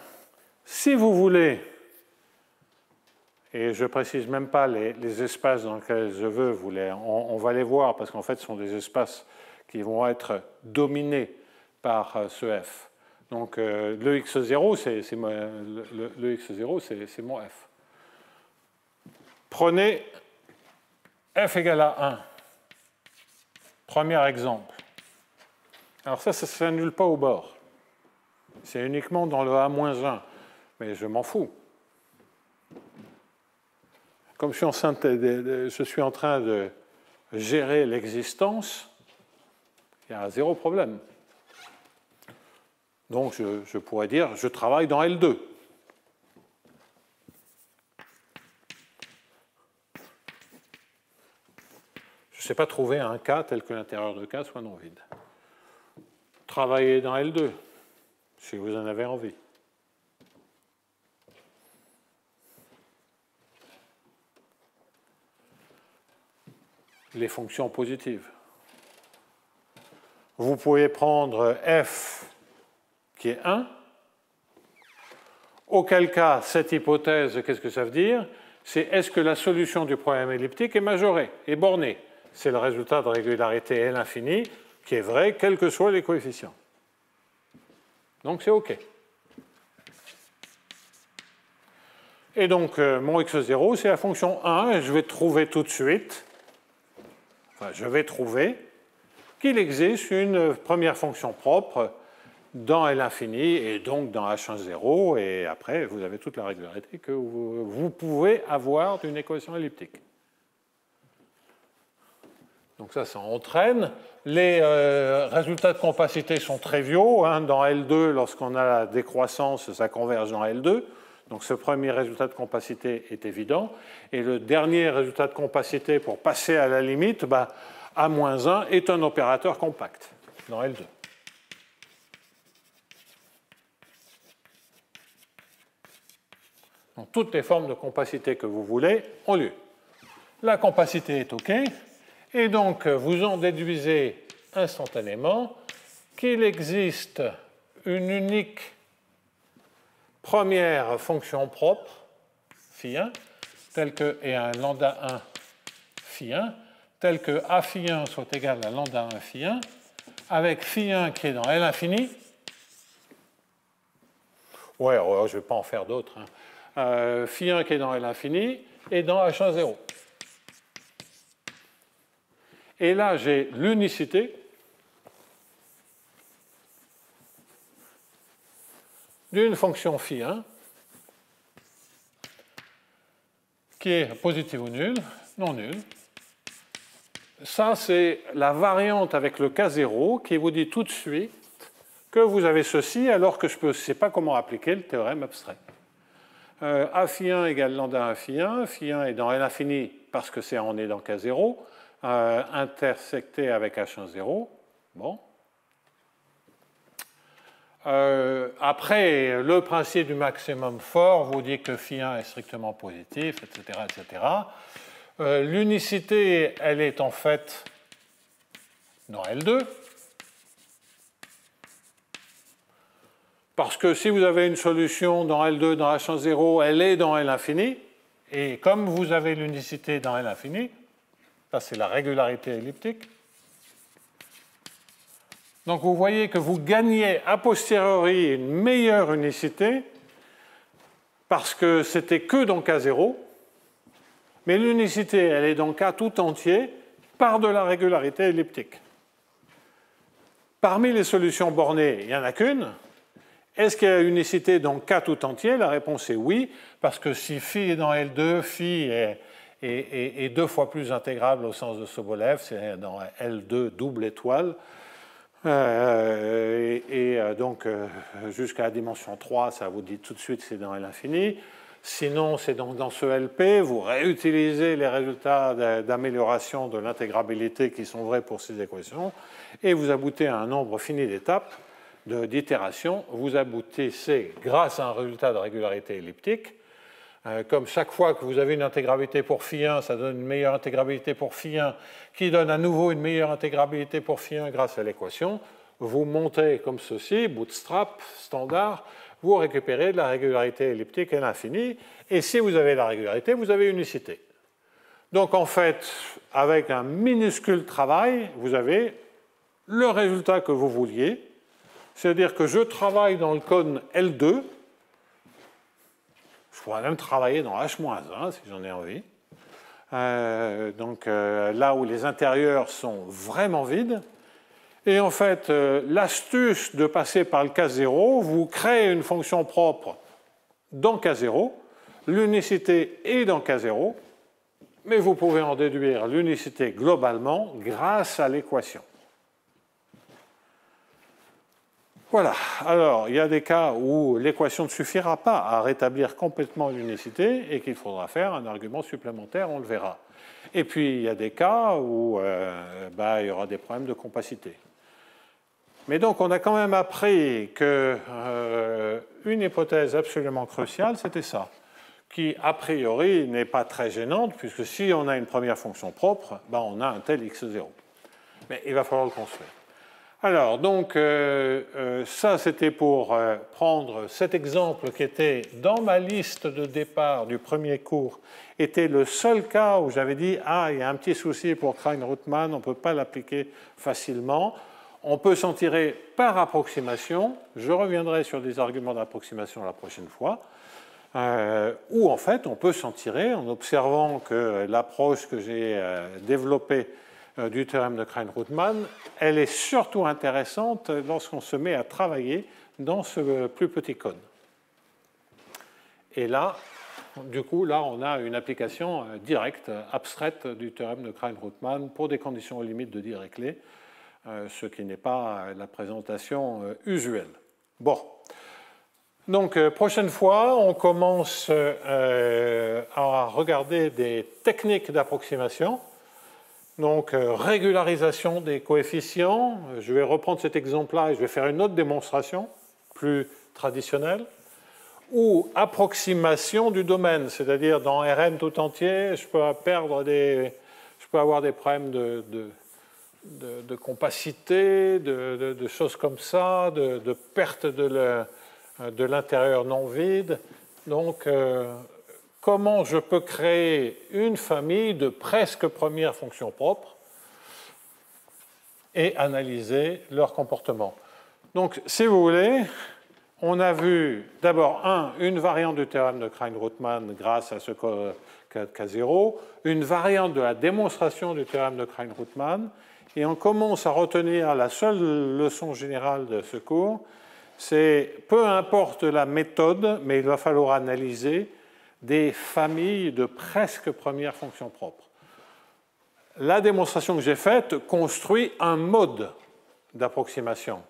Si vous voulez, et je ne précise même pas les espaces dans lesquels je veux, on va les voir parce qu'en fait, ce sont des espaces qui vont être dominés par ce f. Donc le x0, c'est mon f. Prenez f égale à 1. Premier exemple. Alors ça ne s'annule pas au bord. C'est uniquement dans le a-1. Mais je m'en fous. Comme je suis en train de gérer l'existence, il y a zéro problème. Donc je pourrais dire, je travaille dans L2. Je ne sais pas trouver un cas tel que l'intérieur de K soit non vide. Travaillez dans L2, si vous en avez envie. Les fonctions positives. Vous pouvez prendre f qui est 1, auquel cas, cette hypothèse, qu'est-ce que ça veut dire? C'est est-ce que la solution du problème elliptique est majorée, est bornée? C'est le résultat de régularité L infini qui est vrai, quels que soient les coefficients. Donc c'est OK. Et donc, mon x0, c'est la fonction 1, et je vais trouver tout de suite, qu'il existe une première fonction propre dans L infini et donc dans H10, et après, vous avez toute la régularité que vous pouvez avoir d'une équation elliptique. Donc ça entraîne. Les résultats de compacité sont triviaux. Hein. Dans L2, lorsqu'on a la décroissance, ça converge dans L2. Donc ce premier résultat de compacité est évident. Et le dernier résultat de compacité pour passer à la limite, A-1 est un opérateur compact dans L2. Donc toutes les formes de compacité que vous voulez ont lieu. La compacité est OK. Et donc vous en déduisez instantanément qu'il existe une unique première fonction propre, phi1, telle que, et un lambda 1 phi1, tel que a phi1 soit égal à lambda 1 phi1, avec phi1 qui est dans L infini. Ouais, je ne vais pas en faire d'autres. Hein. Phi1 qui est dans L infini et dans H10. Et là, j'ai l'unicité d'une fonction phi1 qui est positive ou nulle, non nulle. Ça, c'est la variante avec le K0 qui vous dit tout de suite que vous avez ceci alors que je ne sais pas comment appliquer le théorème abstrait. A phi1 égale lambda 1 phi1. Phi1 est dans L infini parce que on est dans K0, intersecté avec H10. Bon. Après, le principe du maximum fort vous dit que phi1 est strictement positif, etc. etc. L'unicité, elle est en fait dans L2. Parce que si vous avez une solution dans L2, dans H0, elle est dans L infini. Et comme vous avez l'unicité dans L infini, ça c'est la régularité elliptique. Donc vous voyez que vous gagnez a posteriori une meilleure unicité parce que c'était que dans K0. Mais l'unicité, elle est dans K tout entier par de la régularité elliptique. Parmi les solutions bornées, il n'y en a qu'une. Est-ce qu'il y a unicité dans K tout entier? La réponse est oui, parce que si phi est dans L2, phi est deux fois plus intégrable au sens de Sobolev, c'est dans L2 double étoile. Donc jusqu'à la dimension 3, ça vous dit tout de suite que c'est dans L infini. Sinon, c'est dans ce LP, vous réutilisez les résultats d'amélioration de l'intégrabilité qui sont vrais pour ces équations, et vous aboutissez à un nombre fini d'étapes, d'itérations. Vous aboutissez grâce à un résultat de régularité elliptique. Comme chaque fois que vous avez une intégrabilité pour phi1, ça donne une meilleure intégrabilité pour phi1, qui donne à nouveau une meilleure intégrabilité pour phi1 grâce à l'équation. Vous montez comme ceci, bootstrap, standard, vous récupérez de la régularité elliptique à l'infini, et si vous avez la régularité, vous avez unicité. Donc en fait, avec un minuscule travail, vous avez le résultat que vous vouliez, c'est-à-dire que je travaille dans le cône L2, je pourrais même travailler dans H-1 si j'en ai envie, là où les intérieurs sont vraiment vides. Et en fait, l'astuce de passer par le K0, vous créez une fonction propre dans K0, l'unicité est dans K0, mais vous pouvez en déduire l'unicité globalement grâce à l'équation. Voilà, alors il y a des cas où l'équation ne suffira pas à rétablir complètement l'unicité et qu'il faudra faire un argument supplémentaire, on le verra. Et puis il y a des cas où il y aura des problèmes de compacité. Mais donc on a quand même appris qu'une hypothèse absolument cruciale, c'était ça, qui a priori n'est pas très gênante, puisque si on a une première fonction propre, on a un tel x0. Mais il va falloir le construire. Alors, donc, ça, c'était pour prendre cet exemple qui était dans ma liste de départ du premier cours, était le seul cas où j'avais dit « Ah, il y a un petit souci pour Krein-Rootman, on ne peut pas l'appliquer facilement. On peut s'en tirer par approximation. » Je reviendrai sur des arguments d'approximation la prochaine fois. Ou en fait, on peut s'en tirer en observant que l'approche que j'ai développée du théorème de Krein-Rootman, elle est surtout intéressante lorsqu'on se met à travailler dans ce plus petit cône. Et là, du coup, là, on a une application directe, abstraite du théorème de Krein-Rootman pour des conditions aux limites de Dirac-Leigh, ce qui n'est pas la présentation usuelle. Bon. Donc, prochaine fois, on commence à regarder des techniques d'approximation. Donc, régularisation des coefficients. Je vais reprendre cet exemple-là et je vais faire une autre démonstration plus traditionnelle. Ou approximation du domaine, c'est-à-dire dans Rn tout entier, je peux avoir des problèmes de compacité, de choses comme ça, de perte de l'intérieur non vide. Donc, comment je peux créer une famille de presque premières fonctions propres et analyser leur comportement. Donc, si vous voulez, on a vu d'abord, une variante du théorème de Krein-Rootman grâce à ce K0, une variante de la démonstration du théorème de Krein-Rootman, et on commence à retenir la seule leçon générale de ce cours, c'est peu importe la méthode, mais il va falloir analyser des familles de presque premières fonctions propres. La démonstration que j'ai faite construit un mode d'approximation.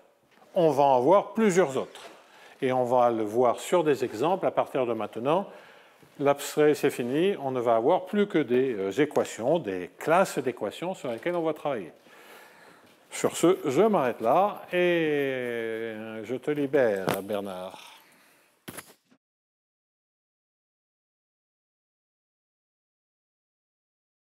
On va en voir plusieurs autres. Et on va le voir sur des exemples à partir de maintenant. L'abstrait, c'est fini. On ne va avoir plus que des équations, des classes d'équations sur lesquelles on va travailler. Sur ce, je m'arrête là et Je te libère, Bernard.